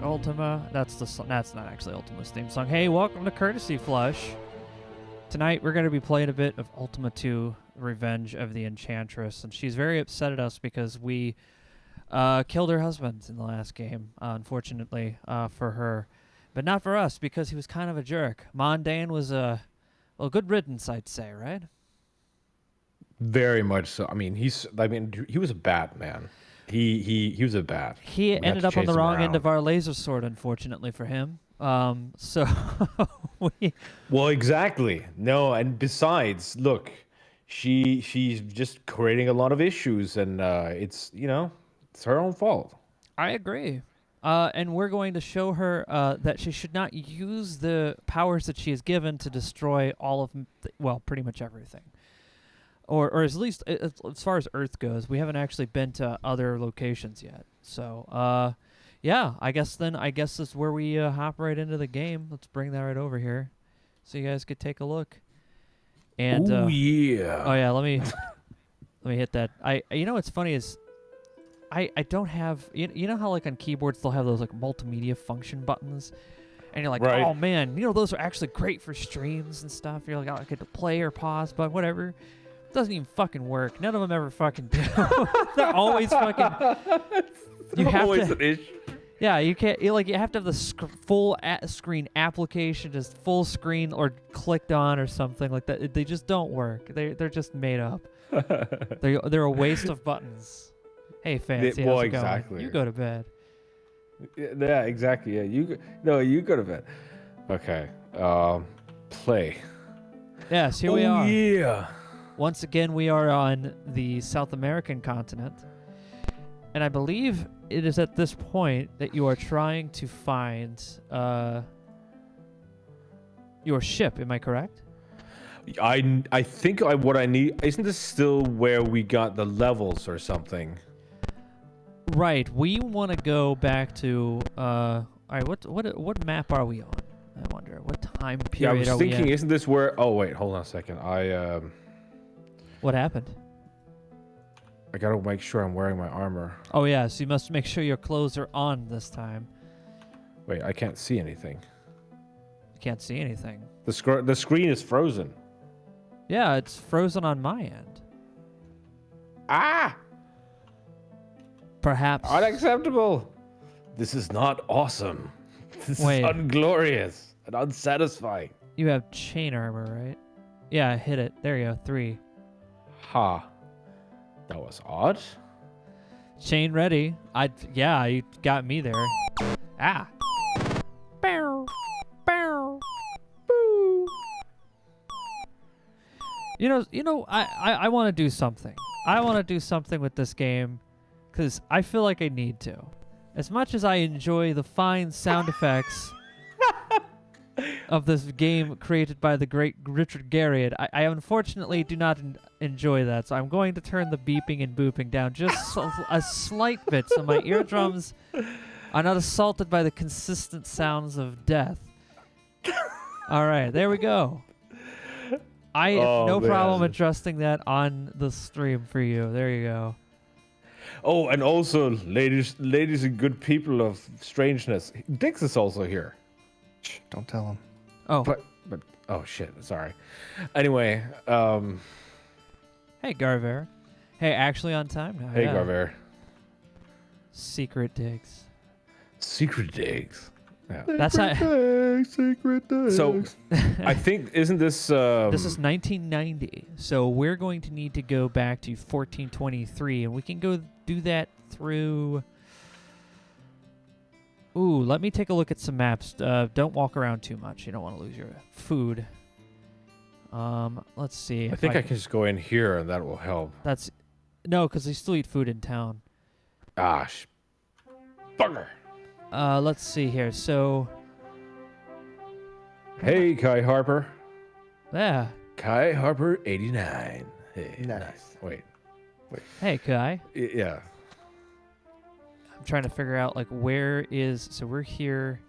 Ultima. That's not actually Ultima's theme song. Hey, welcome to Courtesy Flush. Tonight we're going to be playing a bit of Ultima 2: Revenge of the Enchantress, and she's very upset at us because we killed her husband in the last game, unfortunately for her, but not for us because he was kind of a jerk. Mondain was a good riddance, I'd say, right? Very much so. I mean, he was a bad man. He was a bad. He ended up on the wrong end of our laser sword, unfortunately for him. So Well, exactly. No, and besides, look, she's just creating a lot of issues, and it's her own fault. I agree. And we're going to show her that she should not use the powers that she is given to destroy all of, pretty much everything. Or at least as far as Earth goes, we haven't actually been to other locations yet. So, yeah, I guess that's where we hop right into the game. Let's bring that right over here, so you guys could take a look. And oh yeah, let me hit that. What's funny is I don't have you know how like on keyboards they'll have those like multimedia function buttons, and you're like, right. Oh man, those are actually great for streams and stuff. You're like, oh, I get to play or pause, but whatever. Doesn't even fucking work. None of them ever fucking do. They're always fucking. You have always to. An issue. Yeah, you can't. You have to have the full screen application, just full screen or clicked on or something like that. They just don't work. They're just made up. They're a waste of buttons. Hey, fancy. How's it going? Exactly. You go to bed. Yeah, exactly. Yeah, you go to bed. Okay. Play. Yes, here we are. Yeah. Once again, we are on the South American continent. And I believe it is at this point that you are trying to find your ship. Am I correct? I think what I need... Isn't this still where we got the levels or something? Right. We want to go back to... all right, what map are we on? I wonder. What time period are we I was thinking, at? isn't this where... Oh, wait. Hold on a second. What happened? I gotta make sure I'm wearing my armor. Oh, yeah. So you must make sure your clothes are on this time. Wait, I can't see anything. You can't see anything. The screen is frozen. Yeah, it's frozen on my end. Ah! Perhaps. Unacceptable. This is not awesome. This is unglorious and unsatisfying. You have chain armor, right? Yeah, hit it. There you go. 3. Ha. That was odd. Chain ready. Yeah, you got me there. Ah. Bow. Bow. Boo. I want to do something. I want to do something with this game because I feel like I need to. As much as I enjoy the fine sound effects of this game created by the great Richard Garriott, I unfortunately do not enjoy that. So I'm going to turn the beeping and booping down just a slight bit so my eardrums are not assaulted by the consistent sounds of death. All right, there we go. I have no problem adjusting that on the stream for you. There you go. Oh, and also, ladies and good people of strangeness, Dix is also here. Shh, don't tell him. Oh. But oh shit, sorry. Anyway, Hey, Garver. Hey, actually on time now. Hey, yeah. Garver. Secret digs. Secret digs. Yeah. That's how. Secret digs. So, I think isn't this? This is 1990, so we're going to need to go back to 1423, and we can go do that through. Ooh, let me take a look at some maps. Don't walk around too much. You don't want to lose your food. Let's see. I think I can just go in here, and that will help. No, because they still eat food in town. Ah, bugger. Let's see here. So. Hey, Kai Harper. Yeah. Kai Harper 89. Hey, nice. Wait. Hey, Kai. Yeah. I'm trying to figure out like where is. So we're here,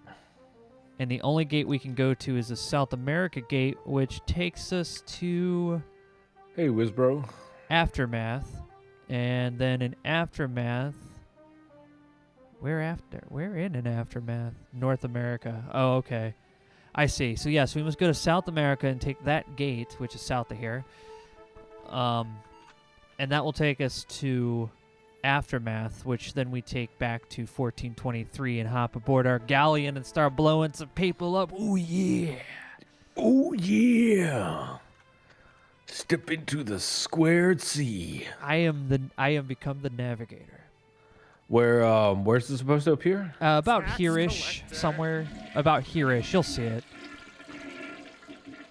and the only gate we can go to is the South America gate, which takes us to. Hey, Wizbro. Aftermath. And then in Aftermath, where in an Aftermath? North America. Oh, okay. I see. So yes, we must go to South America and take that gate, which is south of here. And that will take us to Aftermath, which then we take back to 1423 and hop aboard our galleon and start blowing some people up. Ooh, yeah. Oh yeah. Step into the squared sea. I am become the navigator. Where's this supposed to appear? About Tax here-ish, collector. somewhere. About here-ish. You'll see it.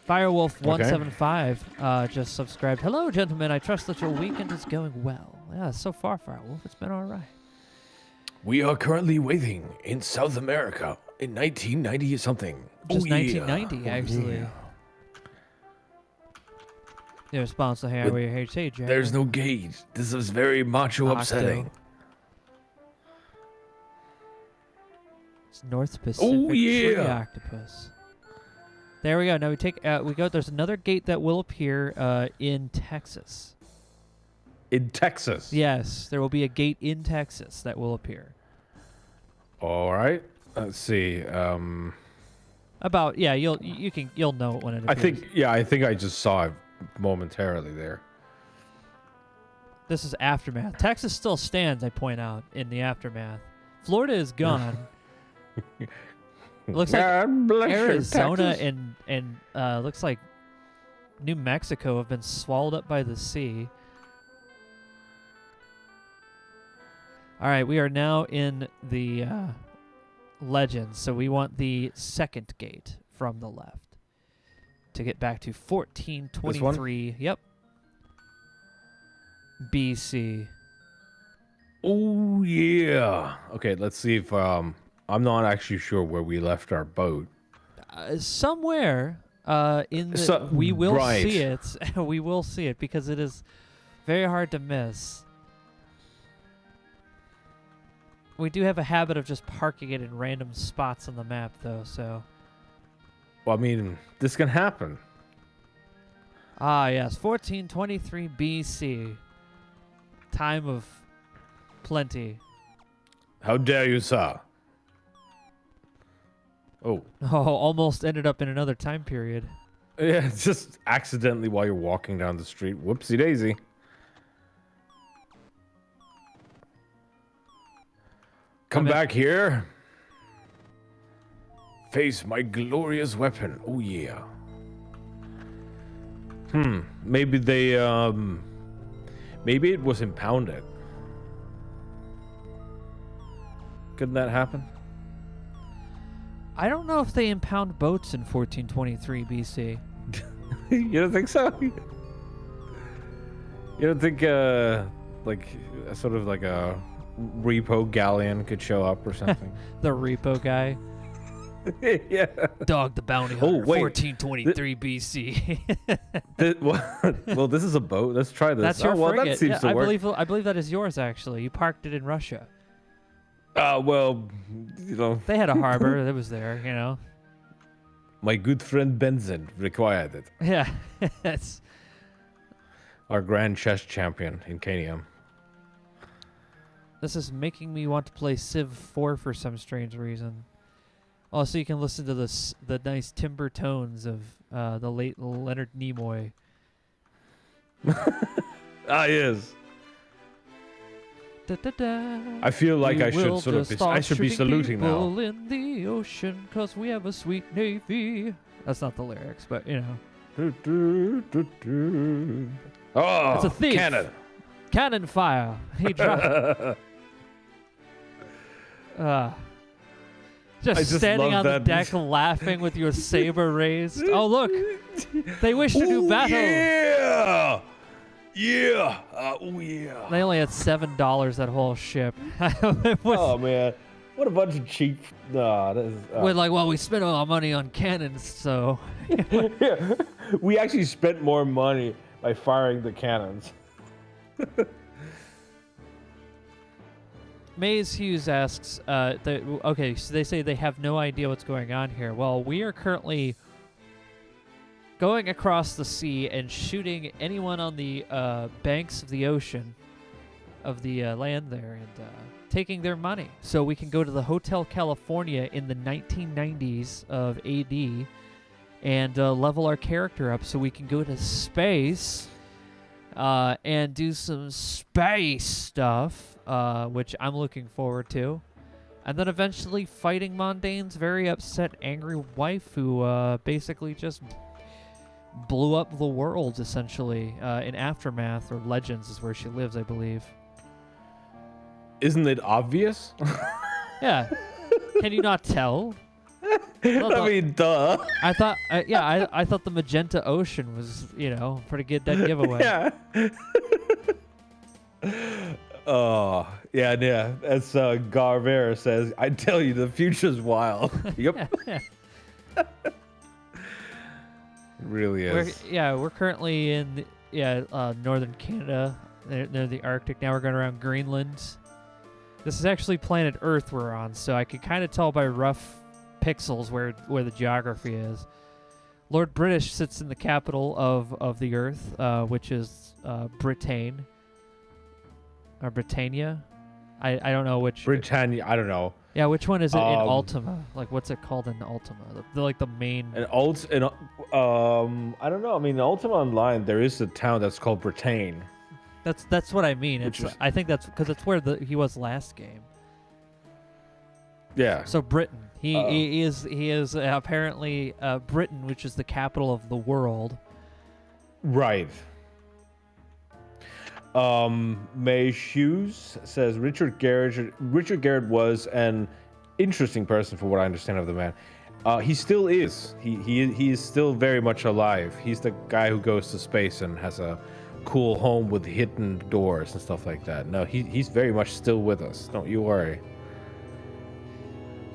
Firewolf175 just subscribed. Hello, gentlemen. I trust that your weekend is going well. Yeah, so far, Firewolf, it's been all right. We are currently waiting in South America in 1990 something. Just Oh, yeah. 1990, Oh, actually. yeah. The response to But hey, Jack. There's no gate. This is very macho upsetting. It's North Pacific Oh, tree yeah. octopus. There we go. Now we take we go. There's another gate that will appear in Texas. In Texas. Yes, there will be a gate in Texas that will appear. All right. Let's see. About you'll know it when it appears. I think I just saw it momentarily there. This is Aftermath. Texas still stands, I point out, in the Aftermath. Florida is gone. Looks like God bless you, Arizona Texas. and looks like New Mexico have been swallowed up by the sea. All right, we are now in the Legends, so we want the second gate from the left to get back to 1423. Yep. BC. Oh yeah. Okay, let's see if I'm not actually sure where we left our boat. Somewhere in the So- we will right. see it. We will see it because it is very hard to miss. We do have a habit of just parking it in random spots on the map, though. So Well, I mean, this can happen. yes, 1423 BC, time of plenty. How dare you, sir? Oh. Oh, almost ended up in another time period. Yeah, it's just accidentally while you're walking down the street. Whoopsie daisy. Come I'm in- back here. Face my glorious weapon. Oh yeah. Maybe they maybe it was impounded. Couldn't that happen? I don't know if they impound boats in 1423 BC. You don't think so? You don't think like sort of like a repo galleon could show up or something? The repo guy. Yeah. Dog the Bounty Oh, Hunter, wait. 1423 BC. Well, this is a boat. Let's try this. That's your well, frigate. that seems Yeah, to work. I believe that is yours, actually. You parked it in Russia. Well, you know, They had a harbor that was there, you know. my good friend Benson required it. Yeah. It's, Our grand chess champion in Canium. this is making me want to play Civ 4 for some strange reason. Also, you can listen to the nice timbre tones of the late Leonard Nimoy. Yes. Da, da, da. I feel like We I should will sort of just be, I start should be shooting saluting now. people in the ocean 'cause we have a sweet navy. That's not the lyrics, but you know. Oh, It's a thief. cannon. Cannon fire. He dropped. Just just standing love on the that. deck laughing with your saber raised. Oh, look. They wish to do Ooh, battle. Yeah. Yeah. Oh yeah. They only had $7 that whole ship. With, Oh man, what a bunch of cheap. Nah, that is, with like, well, we spent all our money on cannons, so. yeah. We actually spent more money by firing the cannons. Maze Hughes asks, okay, so they say they have no idea what's going on here. Well, we are currently going across the sea and shooting anyone on the banks of the ocean land there and taking their money. So we can go to the Hotel California in the 1990s of AD and level our character up so we can go to space and do some space stuff, which I'm looking forward to. And then eventually fighting Mondane's very upset, angry wife who basically just blew up the world, essentially, in Aftermath, or Legends is where she lives, I believe. Isn't it obvious? Yeah. Can you not tell? I mean, duh. I thought, I thought the Magenta Ocean was, a pretty good dead giveaway. Yeah. Oh, yeah. As Garvera says, I tell you, the future's wild. Yep. It really is. We're currently in northern Canada, near the Arctic. Now we're going around Greenland. This is actually planet Earth we're on, so I could kind of tell by rough pixels where the geography is. Lord British sits in the capital of the Earth, which is Britain. Or Britannia? I don't know which. Britannia, I don't know. Yeah, which one is it in Ultima? Like, what's it called in Ultima? The main. I don't know. I mean, in Ultima Online, there is a town that's called Britain. That's what I mean. I think that's because it's where he was last game. Yeah. So Britain. He is apparently Britain, which is the capital of the world. Right. May Hughes says Richard Garrett was an interesting person for what I understand of the man. He still is. He is still very much alive. He's the guy who goes to space and has a cool home with hidden doors and stuff like that. No, he's very much still with us. Don't you worry.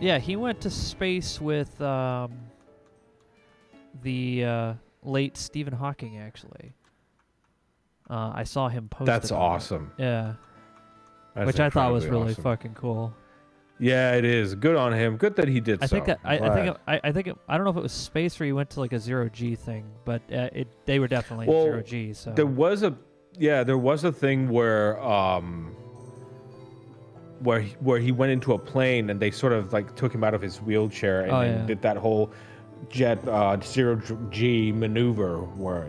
Yeah, he went to space with the late Stephen Hawking, actually. I saw him post. That's awesome. Yeah. That's which I thought was really awesome. fucking cool. Yeah, it is. Good on him. Good that he did I so. think I don't know if it was space or he went to like a 0G thing, but they were definitely 0G. So there was a thing where he went into a plane and they sort of like took him out of his wheelchair and did that whole jet 0G maneuver where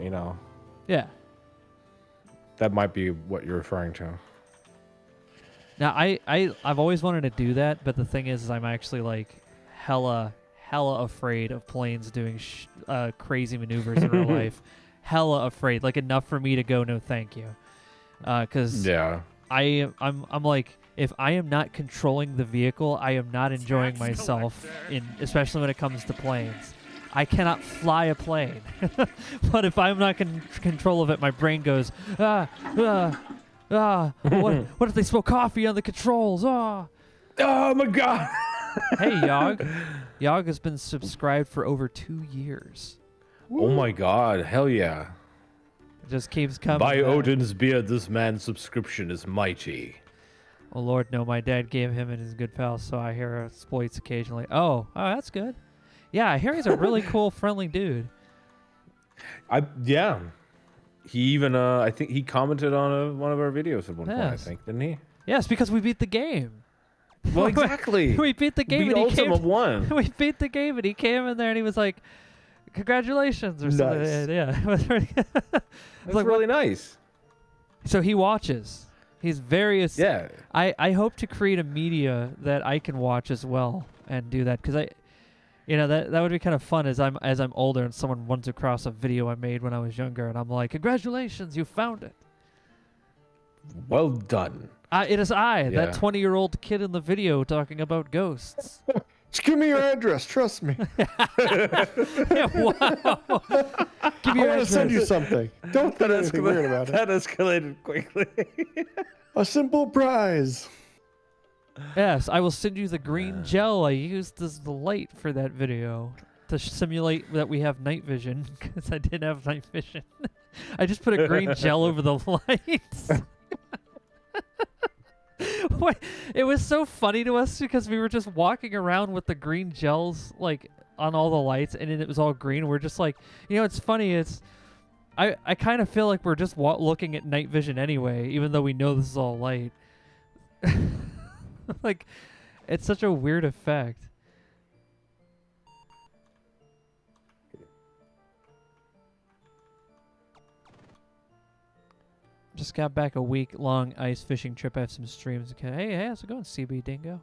Yeah. That might be what you're referring to. Now, I've always wanted to do that, but the thing is I'm actually like hella afraid of planes doing crazy maneuvers in real life. Hella afraid, like enough for me to go no thank you. Because I'm like, if I am not controlling the vehicle, I am not enjoying myself, especially when it comes to planes. I cannot fly a plane. But if I'm not in control of it, my brain goes, what if they spill coffee on the controls? Oh my God. Hey, Yog. Yog has been subscribed for over 2 years. Oh my God. Hell yeah. It just keeps coming. By back. Odin's beard, this man's subscription is mighty. Oh, Lord, no. My dad gave him and his good pals, so I hear exploits occasionally. Oh, that's good. Yeah, I hear he's a really cool, friendly dude. He even, I think he commented on one of our videos at one point, I think, didn't he? Yes, because we beat the game. Well, exactly. We beat the game. We Ultima won. We beat the game, and he came in there, and he was like, congratulations, or something. Nice. Yeah. That's like, really nice. So he watches. He's very... Yeah. I hope to create a media that I can watch as well and do that, because that would be kind of fun as I'm older and someone runs across a video I made when I was younger and I'm like, congratulations, you found it. Well done. It is that 20-year-old kid in the video talking about ghosts. Just give me your address. Trust me. Yeah, wow. Give me I your want to address. send you something. Don't think anything weird about it. That escalated quickly. A simple prize. Yes, I will send you the green gel I used as the light for that video to simulate that we have night vision, because I didn't have night vision. I just put a green gel over the lights. It was so funny to us because we were just walking around with the green gels like on all the lights, and it was all green. We're just like, it's funny. I kind of feel like we're just looking at night vision anyway, even though we know this is all light. Like, it's such a weird effect. Just got back a week-long ice fishing trip. I have some streams. Okay. Hey, how's it going, CB Dingo?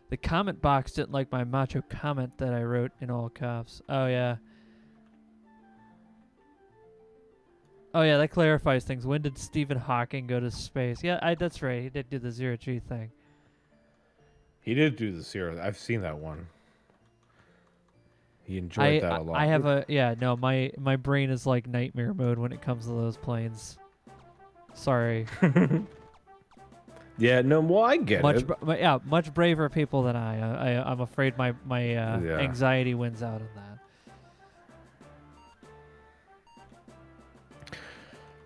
The comment box didn't like my macho comment that I wrote in all caps. Oh, yeah. Oh, yeah, that clarifies things. When did Stephen Hawking go to space? Yeah, that's right. He did do the zero-G thing. He did do the zero. I've seen that one. He enjoyed that a lot. I have a... Yeah, no, my brain is like nightmare mode when it comes to those planes. Sorry. Yeah, no, well, I get it. Yeah, much braver people than I'm afraid my anxiety wins out on that.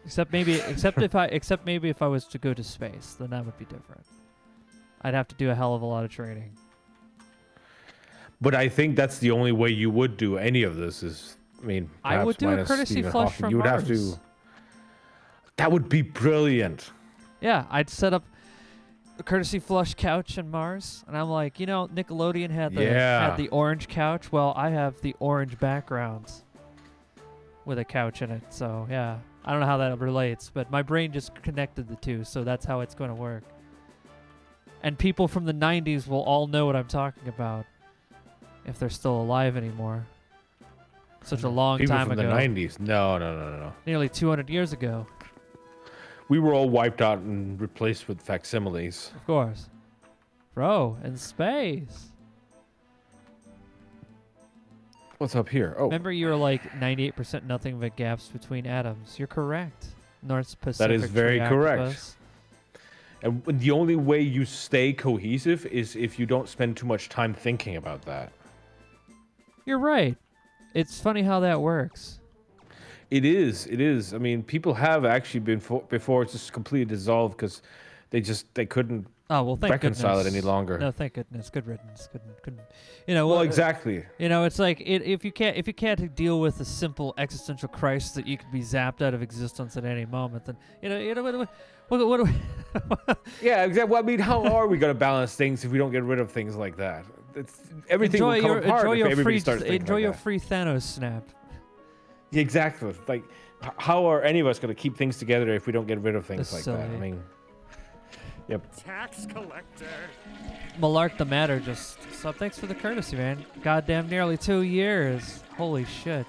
Except maybe if I was to go to space, then that would be different. I'd have to do a hell of a lot of training. But I think that's the only way you would do any of this. I would do a courtesy flush from You would Mars. have to. That would be brilliant. Yeah, I'd set up a courtesy flush couch in Mars, and I'm like, Nickelodeon had the orange couch. Well, I have the orange backgrounds with a couch in it. So yeah, I don't know how that relates, but my brain just connected the two, so that's how it's going to work. And people from the 90s will all know what I'm talking about if they're still alive anymore. Such a long time ago. People from the 90s. No. Nearly 200 years ago. We were all wiped out and replaced with facsimiles. Of course. Bro, in space. What's up here? Oh. Remember you were like 98% nothing but gaps between atoms. You're correct. North Pacific. That is very tree correct. octopus. And the only way you stay cohesive is if you don't spend too much time thinking about that. You're right. It's funny how that works. It is. I mean, people have actually been before it's just completely dissolved because they couldn't reconcile it any longer. No, thank goodness. Good riddance. Couldn't. Well, exactly. It's like if you can't deal with a simple existential crisis that you could be zapped out of existence at any moment, then what Yeah, exactly. Well, I mean, how are we going to balance things if we don't get rid of things like that? Everything will come apart if everybody starts thinking enjoy like your that. free Thanos snap. Yeah, exactly. Like, how are any of us going to keep things together if we don't get rid of things That's like that? silly. I mean, yep. Tax collector. Malark the Matter just sub. Thanks for the courtesy, man. Goddamn, nearly 2 years. Holy shit.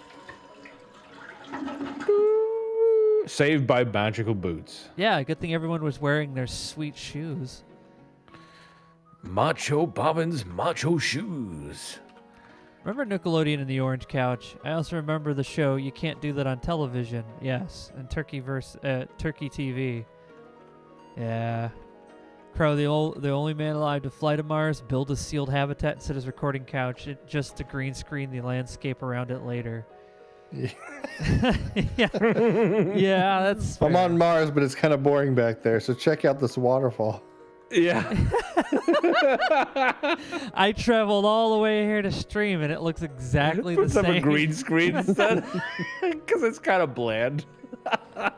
Saved by magical boots. Yeah, good thing everyone was wearing their sweet shoes. Macho Bobbin's macho shoes. Remember Nickelodeon and the Orange Couch? I also remember the show You Can't Do That on Television. Yes, and Turkey TV. Yeah. Crow, the only man alive to fly to Mars, build a sealed habitat and set his recording couch just to green screen the landscape around it later. Yeah. Yeah, that's I'm fair. on Mars, but it's kind of boring back there. So check out this waterfall. Yeah. I traveled all the way here to stream, and it looks exactly the Puts up same. a green screen instead because it's kind of bland.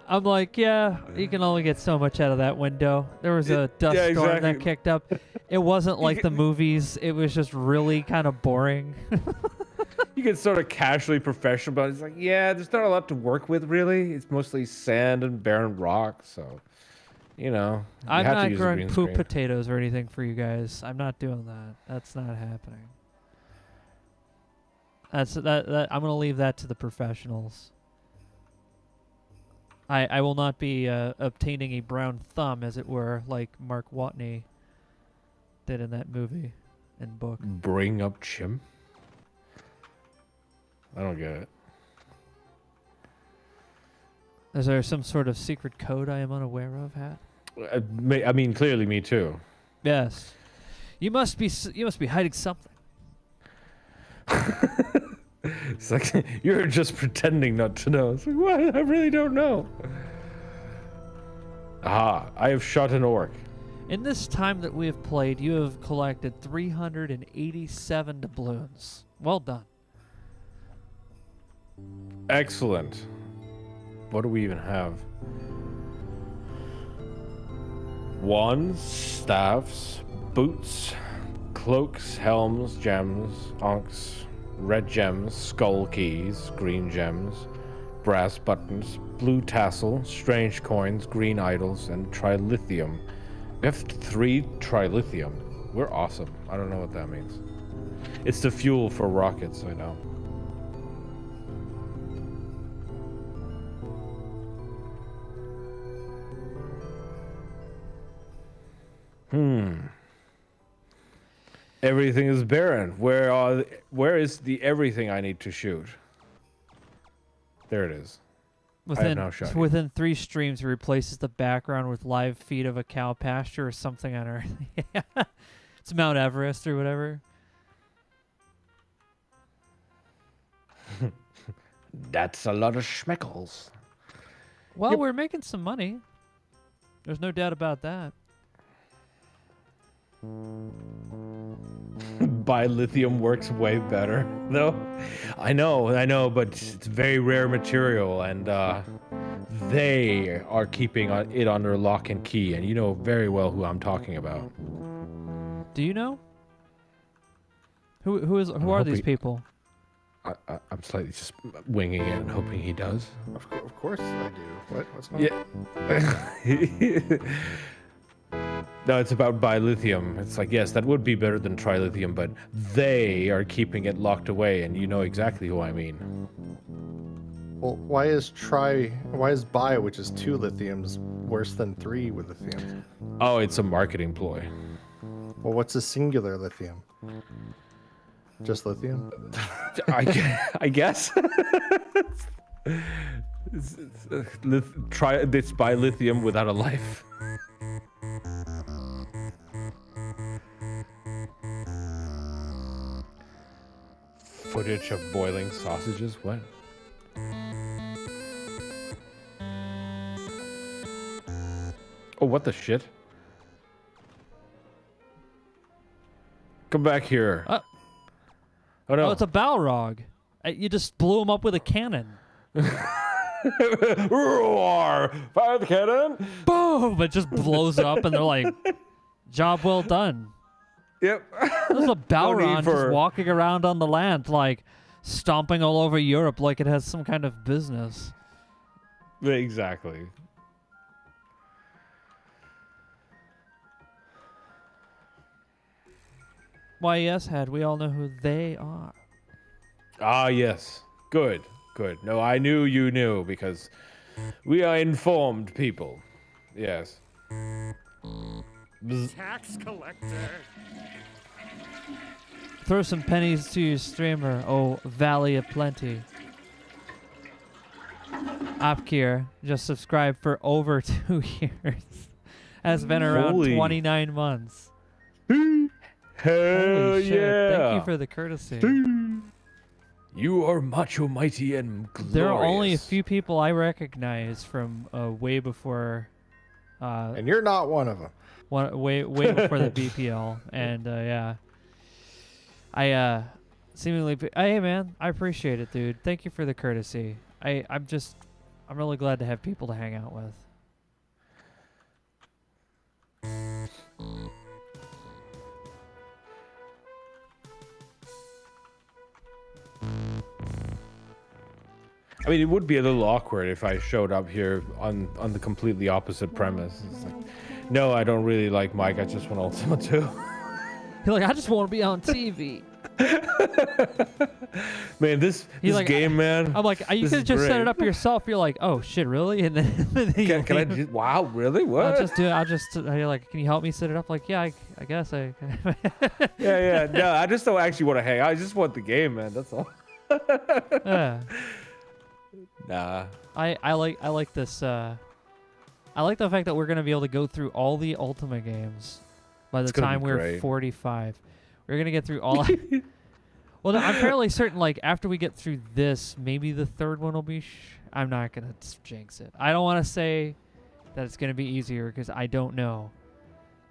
I'm like, yeah, you can only get so much out of that window. There was a dust storm that kicked up. It wasn't like the movies. It was just really kind of boring. You get sort of casually professional, but it's like, yeah, there's not a lot to work with, really. It's mostly sand and barren rock, so, you I'm have to not use a growing green poop screen. potatoes or anything for you guys. I'm not doing that. That's not happening. That I'm gonna leave that to the professionals. I will not be obtaining a brown thumb, as it were, like Mark Watney did in that movie and book. Bring up Chim? I don't get it. Is there some sort of secret code I am unaware of, Hatt? I mean, clearly me too. Yes. You must be hiding something. It's like, you're just pretending not to know. It's like, what? I really don't know. Ah, I have shot an orc. In this time that we have played, you have collected 387 doubloons. Well done. Excellent. What do we even have? Wands, staffs, boots, cloaks, helms, gems, onks, red gems, skull keys, green gems, brass buttons, blue tassel, strange coins, green idols, and trilithium. We have 3 trilithium. We're awesome. I don't know what that means. It's the fuel for rockets, I know. Everything is barren. Where is the everything I need to shoot? There it is. Within 3 streams, it replaces the background with live feed of a cow pasture or something on Earth. Yeah. It's Mount Everest or whatever. That's a lot of schmeckles. Well, we're making some money. There's no doubt about that. Lithium works way better, though. I know, but it's very rare material, and they are keeping it under lock and key, and you know very well who I'm talking about. Do you know? Who are these people? I'm slightly just winging it and hoping he does. Of course I do. What's going on? Yeah. No, it's about bilithium. It's like, yes, that would be better than trilithium, but they are keeping it locked away, and you know exactly who I mean. Well, why is bi, which is 2 lithiums, worse than 3 with lithium? Oh, it's a marketing ploy. Well, what's a singular lithium? Just lithium? I guess. It's bilithium without a life. Footage of boiling sausages? What? Oh, what the shit? Come back here. Oh no. Oh, it's a Balrog. You just blew him up with a cannon. Roar! Fire the cannon! Boom! It just blows up, and they're like, job well done. Yep. There's a Balrog just walking around on the land, like, stomping all over Europe like it has some kind of business. Exactly. Why, yes, Had. We all know who they are. Ah, yes. Good. No, I knew you knew, because we are informed people. Yes. Tax collector. Throw some pennies to your streamer, oh Valley of Plenty. Apkir just subscribed for over 2 years. Has been around 29 months. Hell Holy shit. yeah! Thank you for the courtesy. You are macho, mighty, and glorious. There are only a few people I recognize from way before. And you're not one of them. Way before the BPL, and yeah. I seemingly. Hey man, I appreciate it, dude. Thank you for the courtesy. I'm really glad to have people to hang out with. I mean, it would be a little awkward if I showed up here on the completely opposite premise. It's like, no, I don't really like Mike. I just want Ultima 2. You're like, I just want to be on TV. Man, this like, game, man. I'm like, you could just set it up yourself. You're like, oh shit, really? And then Can I just? Wow, really? What? I'll just do it. You're like, can you help me set it up? Like, yeah, I guess I. Yeah. No, I just don't actually want to hang. I just want the game, man. That's all. Yeah. Nah. I like this. I like the fact that we're gonna be able to go through all the Ultima games by the time we're great. 45. We're gonna get through all. Well, no, I'm fairly certain. Like after we get through this, maybe the third one will be. I'm not gonna jinx it. I don't want to say that it's gonna be easier because I don't know.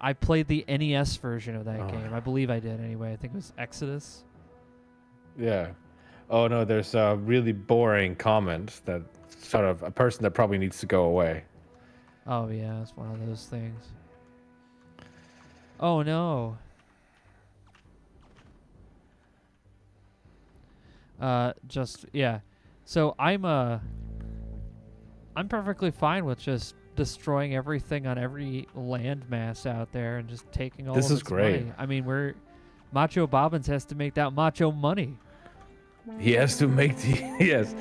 I played the NES version of that game. I believe I did anyway. I think it was Exodus. Yeah. Oh no, there's a really boring comment that sort of a person that probably needs to go away. Oh yeah, it's one of those things. Oh no. Yeah. So I'm perfectly fine with just destroying everything on every landmass out there and just taking all This of is its great. money. I mean, Macho Bobbins has to make that macho money. He has to make the yes,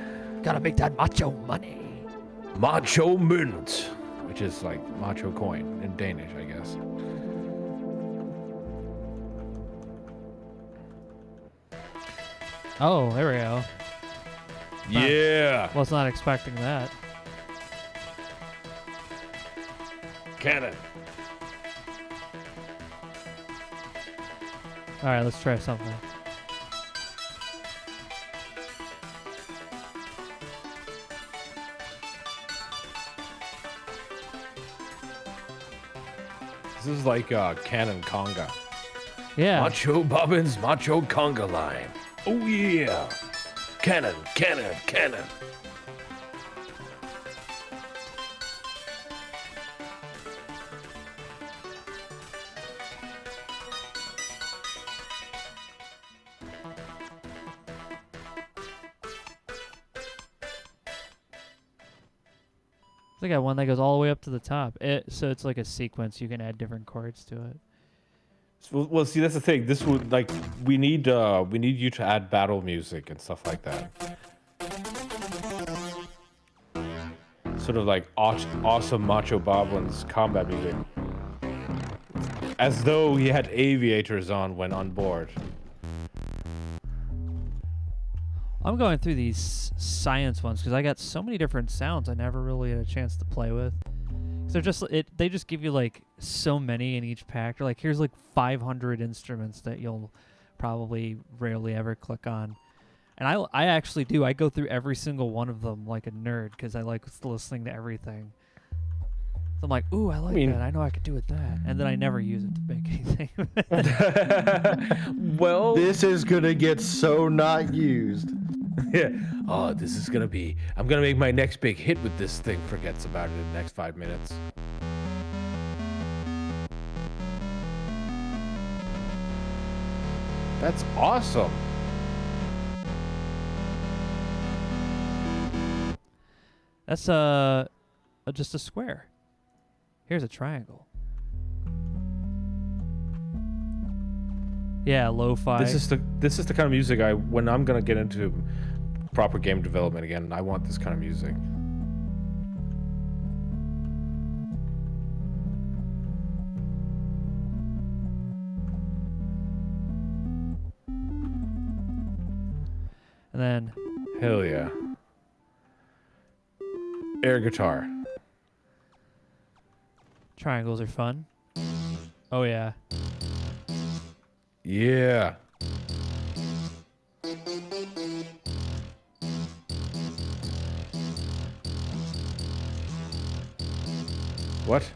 Gotta make that macho money. macho munt, which is like macho coin in Danish, I guess. Oh, there we go. Yeah. Was not expecting that. Cannon. All right, let's try something. This is like Cannon Conga. Yeah. Macho Bobbins, Macho Conga line. Oh yeah. Cannon, cannon, cannon. I got one that goes all the way up to the top. So it's like a sequence. You can add different chords to it. Well, see, that's the thing. This would like we need you to add battle music and stuff like that. Sort of like awesome Macho Bobbins combat music, as though he had aviators on when on board. I'm going through these science ones because I got so many different sounds I never really had a chance to play with. So they just give you like so many in each pack. They're like, here's like 500 instruments that you'll probably rarely ever click on. And I actually do. I go through every single one of them like a nerd because I like listening to everything. So I'm like, ooh, I like that. I know I could do with that. And then I never use it to make anything. Well, This is gonna get so not used. yeah. Oh, this is gonna be. I'm gonna make my next big hit with this thing. Forgets about it in the next 5 minutes. That's awesome. That's just a square. Here's a triangle. Yeah, lo-fi. This is the kind of music when I'm gonna get into proper game development again. I want this kind of music. And then Hell yeah. Air guitar. triangles are fun. Oh yeah. Yeah. What?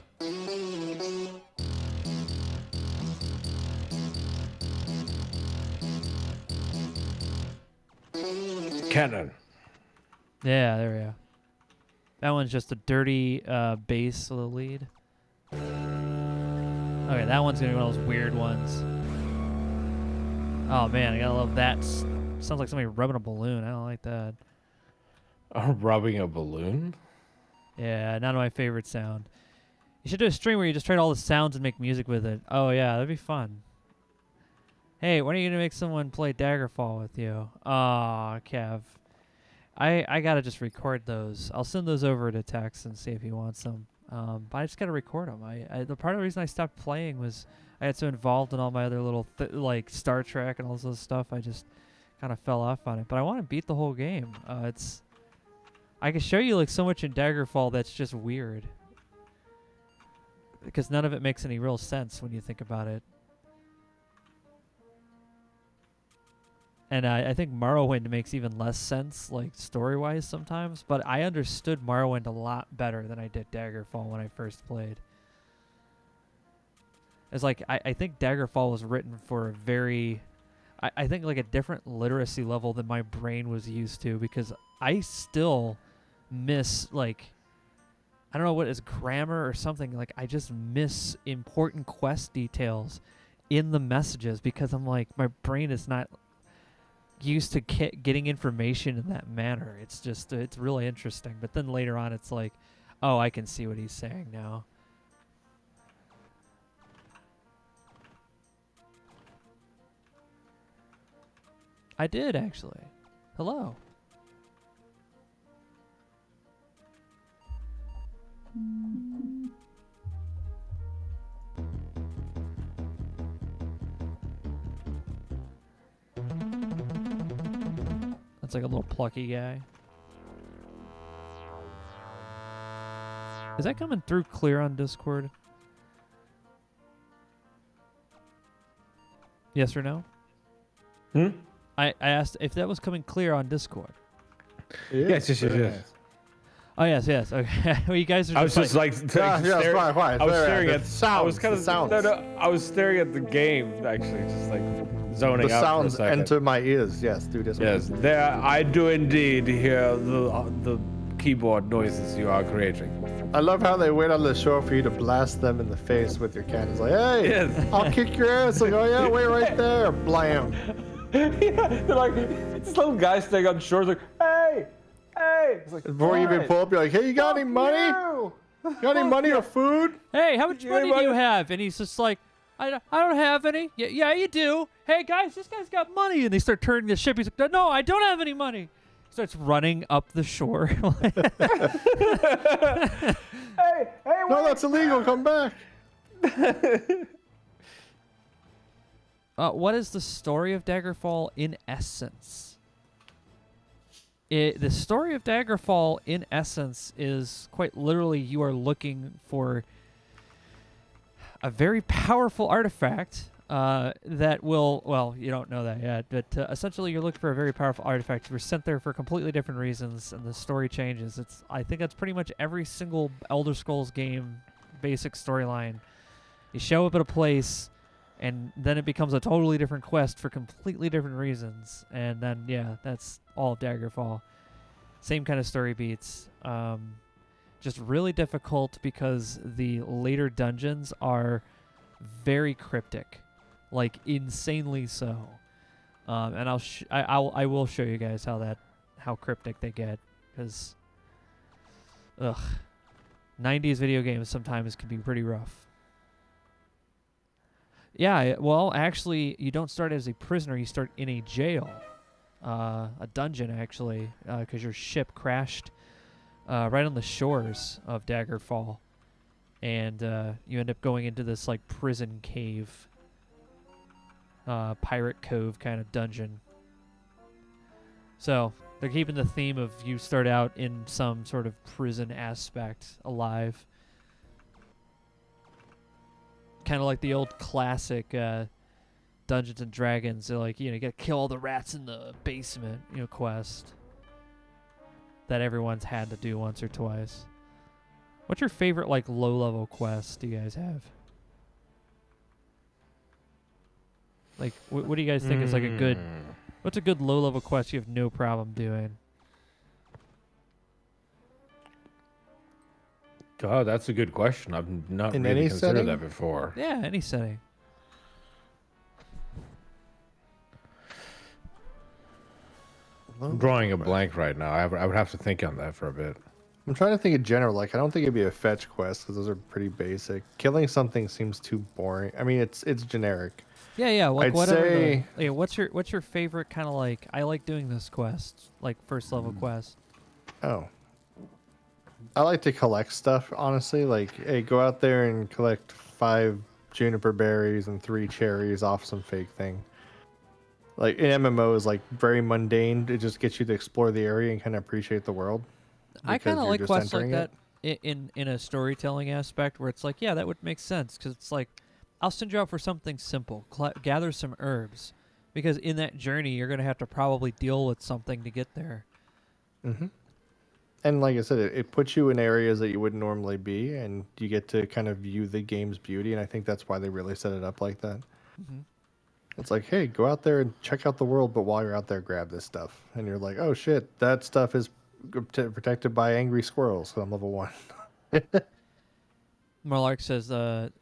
Cannon. Yeah, there we go. That one's just a dirty bass with a lead. Okay, that one's gonna be one of those weird ones. Oh man, I gotta love that. Sounds like somebody rubbing a balloon. I don't like that. Rubbing a balloon? Yeah, not my favorite sound. You should do a stream where you just trade all the sounds and make music with it. Oh yeah, that'd be fun. Hey, when are you gonna make someone play Daggerfall with you? Aw, Kev. I gotta just record those. I'll send those over to Tex and see if he wants them. But I just gotta record them. The part of the reason I stopped playing was I got so involved in all my other little like Star Trek and all this stuff. I just kind of fell off on it. But I want to beat the whole game. I can show you like so much in Daggerfall that's just weird because none of it makes any real sense when you think about it. And I think Morrowind makes even less sense, like story-wise sometimes. But I understood Morrowind a lot better than I did Daggerfall when I first played. It's like I think Daggerfall was written for a very, I think like a different literacy level than my brain was used to, because I still miss like, I don't know what is grammar or something, like I just miss important quest details in the messages because I'm like, my brain is not used to getting information in that manner. It's just, it's really interesting. But then later on it's like, oh, I can see what he's saying now. I did actually. Hello. That's like a little plucky guy. Is that coming through clear on Discord? Yes or no? I asked if that was coming clear on Discord. Yes. Oh yes. Okay. Well, you guys are. I was just like, fine. I was staring at sounds. I was kind of sounds. No, I was staring at the game actually, just like zoning The out sounds for a second. enter my ears. Yes, through this. Yes, there I do indeed hear the keyboard noises you are creating. I love how they wait on the shore for you to blast them in the face with your cannons. Like, hey, Yes. I'll kick your ass. Like, oh yeah, wait right there. Blam. Yeah, they're like this little guy staying on shore, like, hey. It's like, Before you even "What? pull up, you're like, hey, you got any money? You. Got any money or food? Hey, how much money do Anybody- you have? And he's just like, I don't have any. Yeah, you do. Hey guys, this guy's got money. And they start turning the ship. He's like, no, I don't have any money. Starts running up the shore. Hey, No, that's illegal. Come back. What is the story of Daggerfall in essence? The story of Daggerfall in essence is quite literally you are looking for a very powerful artifact that will, well, you don't know that yet, but essentially you're looking for a very powerful artifact. You were sent there for completely different reasons, and the story changes. I think that's pretty much every single Elder Scrolls game basic storyline. You show up at a place, and then it becomes a totally different quest for completely different reasons. And then, yeah, that's all of Daggerfall. Same kind of story beats. Just really difficult because the later dungeons are very cryptic, like insanely so. And I will show you guys how cryptic they get, because 90s video games sometimes can be pretty rough. Yeah, well, actually, you don't start as a prisoner. You start in a jail, a dungeon, actually, because your ship crashed right on the shores of Daggerfall, and you end up going into this like prison cave, pirate cove kind of dungeon. So they're keeping the theme of you start out in some sort of prison aspect alive. Kind of like the old classic Dungeons and Dragons. They're like, you gotta kill all the rats in the basement, quest that everyone's had to do once or twice. What's your favorite like low-level quest do you guys have? Like, what do you guys think is like a good? What's a good low-level quest you have no problem doing? God, that's a good question. I've not In really any considered setting? that before. Yeah, any setting. I'm drawing a blank right now. I would have to think on that for a bit. I'm trying to think in general. Like, I don't think it'd be a fetch quest because those are pretty basic. Killing something seems too boring. I mean, it's generic. Yeah. Like I'd whatever. say- What's your favorite kind of like? I like doing this quest, like first level quest. Oh. I like to collect stuff, honestly. Like, hey, go out there and collect 5 juniper berries and 3 cherries off some fake thing. Like, in MMOs, like, very mundane. It just gets you to explore the area and kind of appreciate the world. I because kind of you're like just quests like entering that it. in a storytelling aspect where it's like, yeah, that would make sense because it's like, I'll send you out for something simple, gather some herbs, because in that journey you're gonna have to probably deal with something to get there. Mm-hmm. And like I said, it puts you in areas that you wouldn't normally be, and you get to kind of view the game's beauty. And I think that's why they really set it up like that. Mm-hmm. It's like, hey, go out there and check out the world, but while you're out there, grab this stuff. And you're like, oh shit, that stuff is protected by angry squirrels. So I'm level 1. Marlark says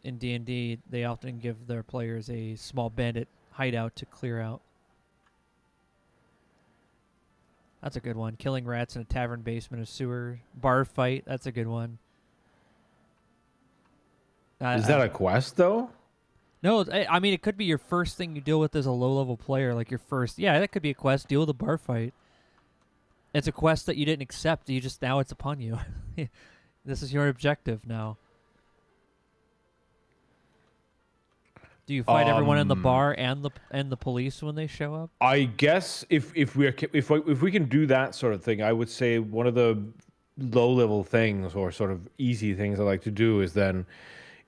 in D&D, they often give their players a small bandit hideout to clear out. That's a good one. Killing rats in a tavern basement or sewer. Bar fight. That's a good one. Is that a quest, though? No, I mean, it could be your first thing you deal with as a low-level player. Like your first... Yeah, that could be a quest. Deal with a bar fight. It's a quest that you didn't accept. You just... Now it's upon you. This is your objective now. Do you fight everyone in the bar and the police when they show up? I guess if we can do that sort of thing, I would say one of the low level things or sort of easy things I like to do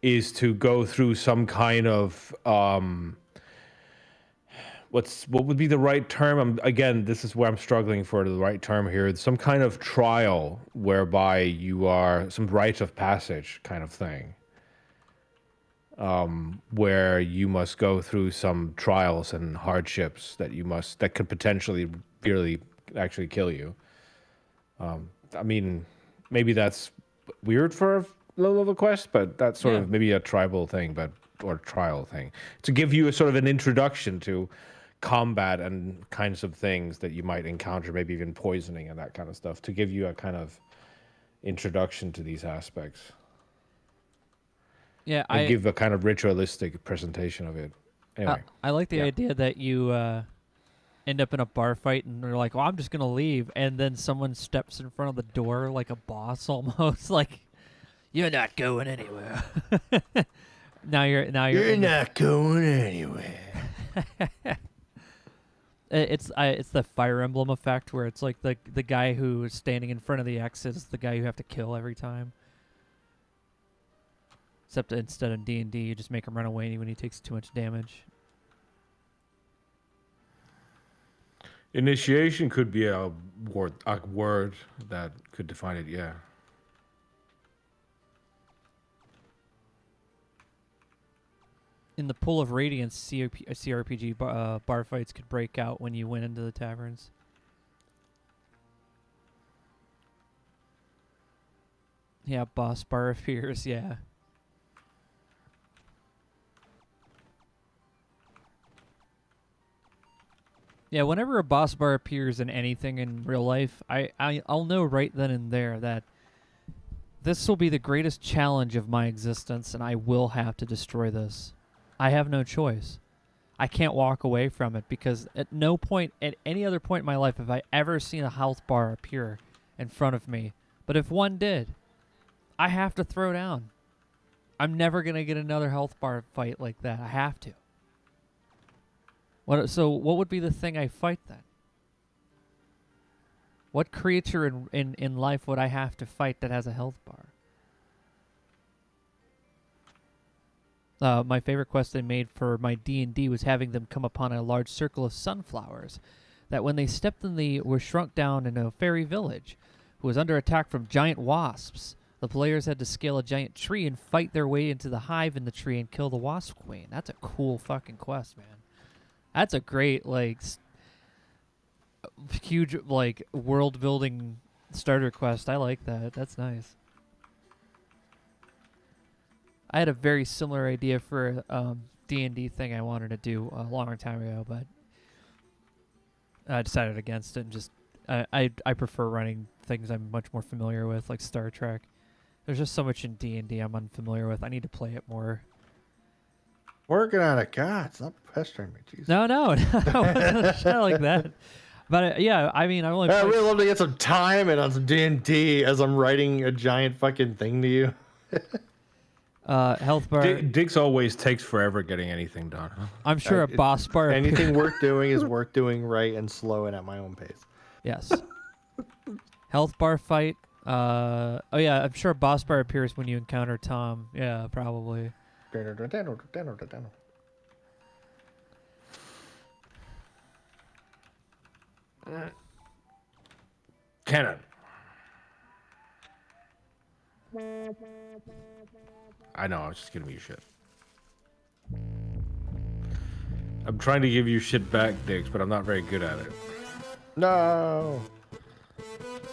is to go through some kind of what would be the right term? Again, this is where I'm struggling for the right term here. Some kind of trial whereby you are some rite of passage kind of thing. Where you must go through some trials and hardships that could potentially really actually kill you. I mean, maybe that's weird for a low-level quest, but that's sort of maybe a tribal thing, or trial thing, to give you a sort of an introduction to combat and kinds of things that you might encounter, maybe even poisoning and that kind of stuff, to give you a kind of introduction to these aspects. Yeah, I give a kind of ritualistic presentation of it. Anyway, I like the idea that you end up in a bar fight and they're like, "Well, I'm just gonna leave," and then someone steps in front of the door like a boss, almost like, "You're not going anywhere." now you're not going anywhere. It's the Fire Emblem effect where it's like the guy who is standing in front of the X is the guy you have to kill every time. Except instead of D&D, you just make him run away when he takes too much damage. initiation could be a word that could define it. Yeah. In the Pool of Radiance, CRPG bar fights could break out when you went into the taverns. Yeah, boss bar appears, yeah. Yeah, whenever a boss bar appears in anything in real life, I'll know right then and there that this will be the greatest challenge of my existence, and I will have to destroy this. I have no choice. I can't walk away from it because at no point, at any other point in my life, have I ever seen a health bar appear in front of me. But if one did, I have to throw down. I'm never going to get another health bar fight like that. I have to. So what would be the thing I fight then? What creature in life would I have to fight that has a health bar? My favorite quest I made for my D&D was having them come upon a large circle of sunflowers that when they stepped in were shrunk down in a fairy village who was under attack from giant wasps. The players had to scale a giant tree and fight their way into the hive in the tree and kill the wasp queen. That's a cool fucking quest, man. That's a great, huge, world-building starter quest. I like that. That's nice. I had a very similar idea for a D&D thing I wanted to do a long time ago, but I decided against it and just... I prefer running things I'm much more familiar with, like Star Trek. There's just so much in D&D I'm unfamiliar with. I need to play it more. Working on it, God, stop pestering me, Jesus. No, it's not like that. But yeah, I mean, I I'd really love to get some time in on some D&D as I'm writing a giant fucking thing to you. Health bar. Dix always takes forever getting anything done. I'm sure a boss bar. Anything worth doing is worth doing right and slow and at my own pace. Yes. Health bar fight. Oh yeah, I'm sure a boss bar appears when you encounter Tom. Yeah, probably. Cannon. I know, I was just giving you shit. I'm trying to give you shit back, Diggs, but I'm not very good at it. No.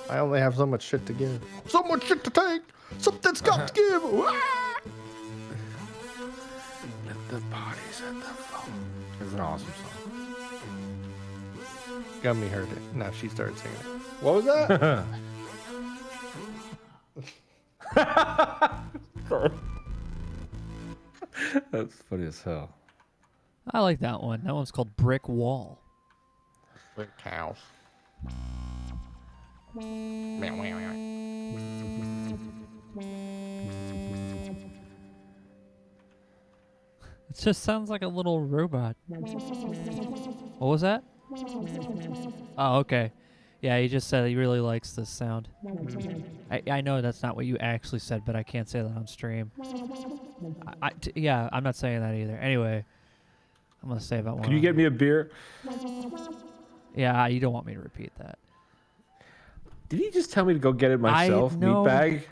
I only have so much shit to give. So much shit to take. Something's got to give. Ah! Let the bodies at the phone. It's an awesome song. Gummy heard it. Now she started singing it. What was that? That's funny as hell. I like that one. That one's called Brick Wall. Brick house. It just sounds like a little robot. What was that? Oh, okay. Yeah, he just said he really likes this sound. I know that's not what you actually said, but I can't say that on stream. Yeah, I'm not saying that either. Anyway, I'm going to save that one. Can you get me a beer? Yeah, you don't want me to repeat that. Did he just tell me to go get it myself, meatbag?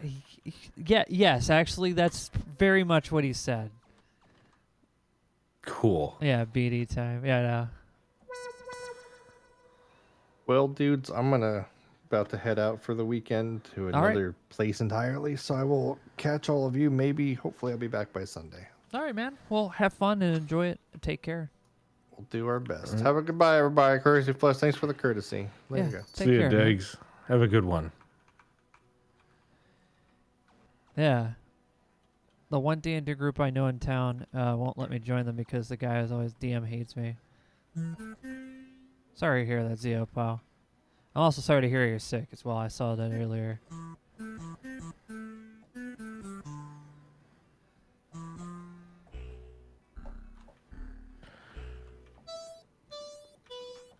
Yeah, yes, actually, that's very much what he said. Cool. Yeah, BD time. Yeah, no. Well, dudes, I'm about to head out for the weekend to another place entirely, so I will catch all of you. Maybe, hopefully, I'll be back by Sunday. All right, man. Well, have fun and enjoy it. Take care. We'll do our best. Have a goodbye, everybody. Courtesy Plus, thanks for the courtesy. There you go. Take See you, care, man. Diggs. Have a good one. Yeah. The one D&D group I know in town won't let me join them because the guy is always DM hates me. Sorry to hear that, Zio pal. I'm also sorry to hear you're sick as well. I saw that earlier.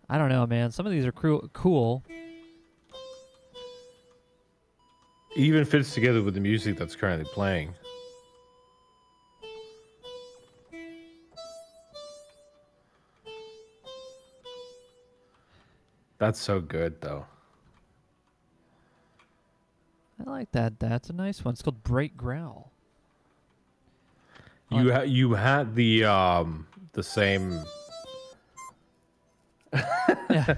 I don't know, man. Some of these are cool. It even fits together with the music that's currently playing. That's so good, though. I like that. That's a nice one. It's called Bright Growl. You had the same. Yeah.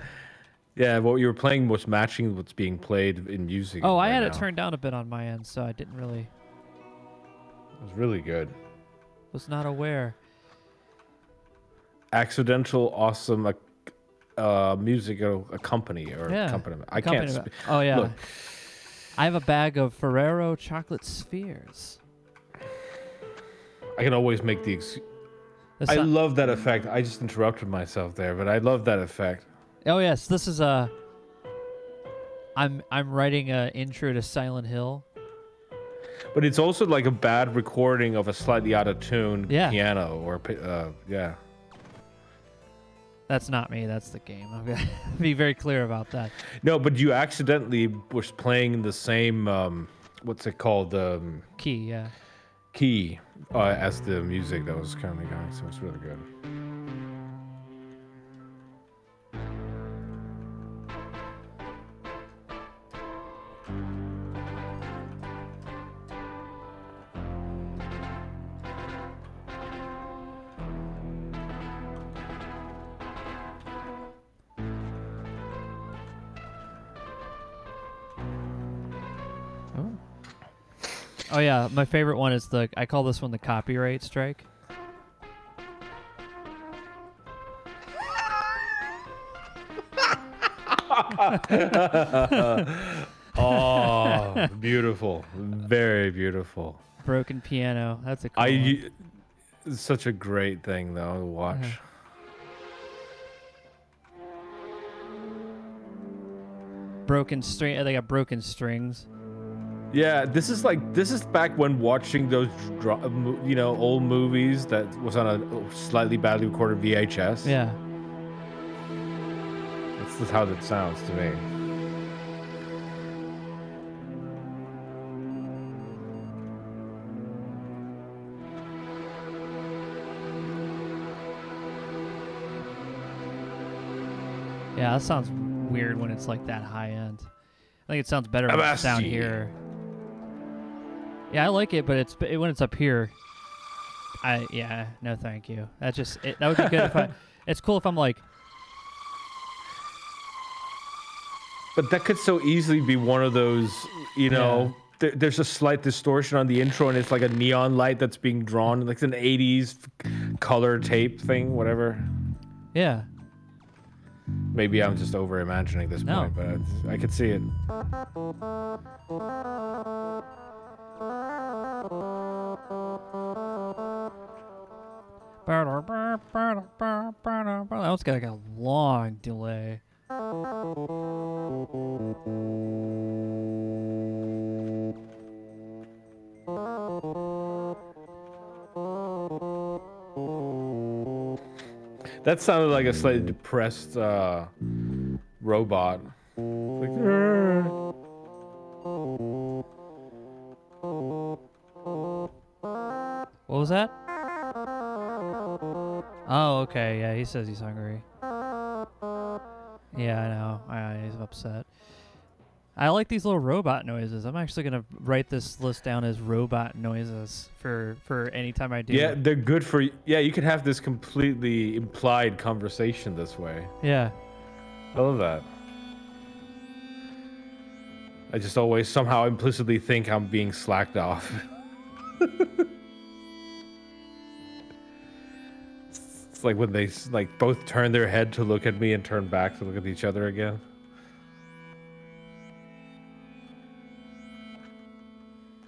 Yeah, what you were playing was matching what's being played in music. Oh, I right had now. it turned down a bit on my end, so I didn't really. It was really good. Was not aware. Accidental, awesome musical company or accompaniment. I can't. Oh yeah. Look, I have a bag of Ferrero chocolate spheres. I can always make the. I love that effect. I just interrupted myself there, but I love that effect. Oh yes, this is a. I'm writing a intro to Silent Hill. But it's also like a bad recording of a slightly out of tune piano or yeah. That's not me. That's the game. I'm gonna be very clear about that. No, but you accidentally was playing the same. What's it called? Key, yeah. Key as the music that was currently going. So it's really good. Oh yeah, my favorite one is I call this one the copyright strike. Oh, beautiful. Very beautiful. Broken piano. That's a cool one. It's such a great thing though to watch. Broken string. They got broken strings. Yeah, this is back when watching those old movies that was on a slightly badly recorded VHS. Yeah. That's just how that sounds to me. Yeah, that sounds weird when it's like that high end. I think it sounds better when it's down here. Yeah, I like it, but when it's up here. No, thank you. That would be good if I. It's cool if I'm like. But that could so easily be one of those, there's a slight distortion on the intro and it's like a neon light that's being drawn, like an 80s color tape thing, whatever. Yeah. Maybe I'm just over imagining this point, but I could see it. That one's got like a long delay. That sounded like a slightly depressed robot. Like, what was that? Oh, okay. Yeah, he says he's hungry. Yeah, I know. He's upset. I like these little robot noises. I'm actually gonna write this list down as robot noises for any time I do. Yeah, they're good for. Yeah, you could have this completely implied conversation this way. Yeah. I love that. I just always somehow implicitly think I'm being slacked off. It's like when they both turn their head to look at me and turn back to look at each other again.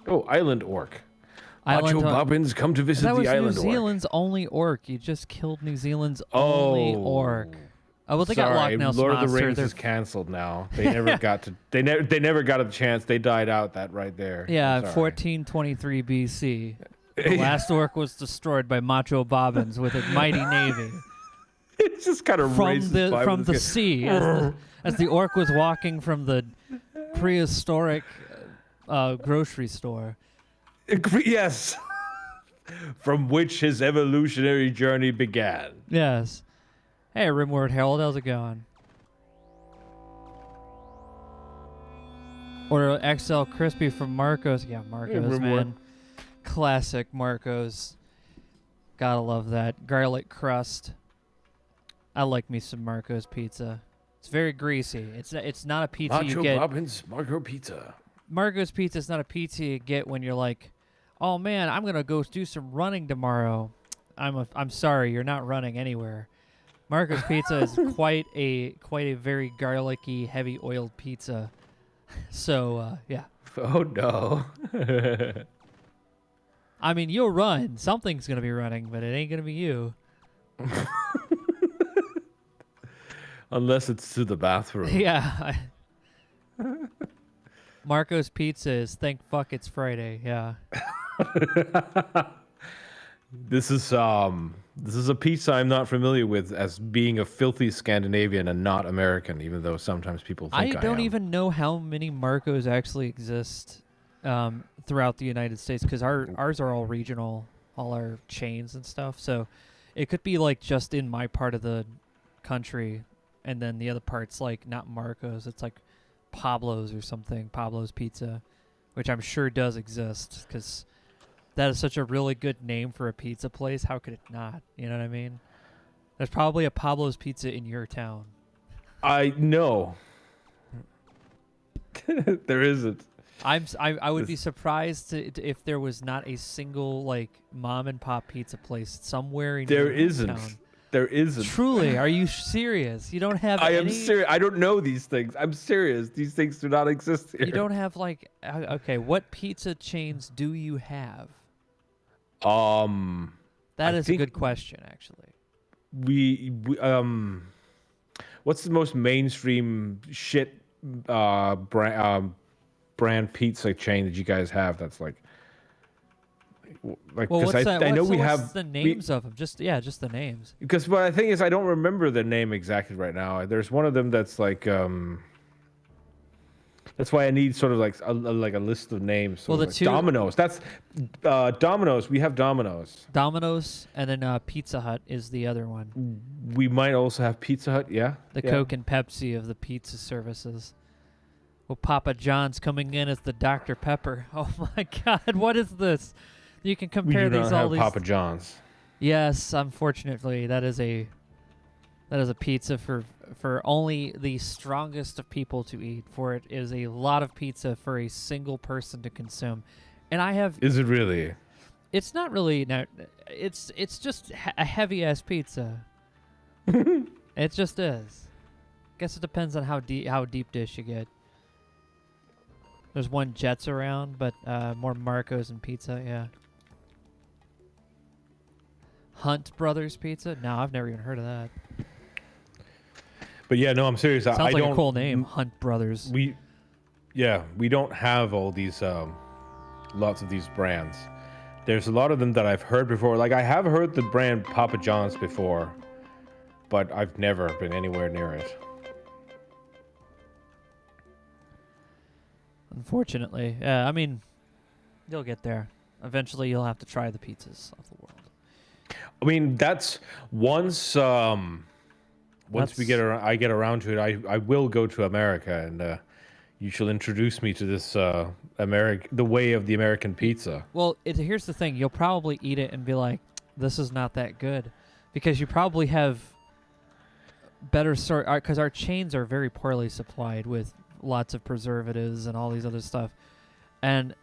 Oh, island orc. Macho Bobbins come to visit the island orc. That was New Zealand's only orc. You just killed New Zealand's only orc. Oh, well, they got Loch Ness Lord Monster. of the Rings is canceled now. They never got to. They never got a chance. They died out that right there. Yeah, 1423 BC. The last orc was destroyed by Macho Bobbins with a mighty navy. It's just kind of from the sea as the orc was walking from the prehistoric grocery store. Yes. From which his evolutionary journey began. Yes. Hey, Rimward Herald, how's it going? Order XL Crispy from Marcos. Yeah, Marcos, man. Classic Marcos. Gotta love that. Garlic crust. I like me some Marcos pizza. It's very greasy. It's not a pizza you get. Macho Bobbins Marco Pizza. Marcos pizza is not a pizza you get when you're like, oh man, I'm gonna go do some running tomorrow. I'm sorry, you're not running anywhere. Marco's Pizza is quite a very garlicky, heavy oiled pizza. So yeah. Oh no. I mean, you'll run. Something's gonna be running, but it ain't gonna be you. Unless it's to the bathroom. Yeah. Marco's Pizza is thank fuck it's Friday. Yeah. This is a pizza I'm not familiar with as being a filthy Scandinavian and not American, even though sometimes people think I don't am. even know how many Marcos actually exist throughout the United States, because ours are all regional, all our chains and stuff. So it could be like just in my part of the country, and then the other part's like not Marcos. It's like Pablo's or something, Pablo's Pizza, which I'm sure does exist, because that is such a really good name for a pizza place. How could it not? You know what I mean? There's probably a Pablo's Pizza in your town. I know. There isn't. I would be surprised if there was not a single like mom and pop pizza place somewhere in your town. There isn't. Truly, are you serious? You don't have I am serious. I don't know these things. I'm serious. These things do not exist here. You don't have like okay, what pizza chains do you have? That is a good question, actually. We what's the most mainstream shit brand pizza chain that you guys have that's like well, what's I know we have the names of them. Just the names. Because what I think is I don't remember the name exactly right now. There's one of them that's like that's why I need sort of like a list of names. Well, the like two Domino's. That's Domino's. We have Domino's. Domino's, and then Pizza Hut is the other one. We might also have Pizza Hut. Yeah. The Coke and Pepsi of the pizza services. Well, Papa John's coming in as the Dr. Pepper. Oh my God, what is this? You can We compare do these not all have these. Papa John's. Yes, unfortunately, that is a pizza for only the strongest of people to eat. For it is a lot of pizza for a single person to consume, and I have. Is it really? It's not really. No, it's just a heavy ass pizza. It just is. Guess it depends on how deep dish you get. There's one Jets around, but more Marco's and pizza. Yeah. Hunt Brothers Pizza? No, I've never even heard of that. But yeah, no, I'm serious. Sounds I like don't, a cool name, Hunt Brothers. We don't have all these lots of these brands. There's a lot of them that I've heard before. Like I have heard the brand Papa John's before, but I've never been anywhere near it. Unfortunately, yeah. I mean, you'll get there. Eventually, you'll have to try the pizzas of the world. I mean, that's once we get around, I get around to it. I will go to America, and you shall introduce me to this the way of the American pizza. Well, here's the thing: you'll probably eat it and be like, "This is not that good," because you probably have better sort. Because our chains are very poorly supplied with lots of preservatives and all these other stuff, and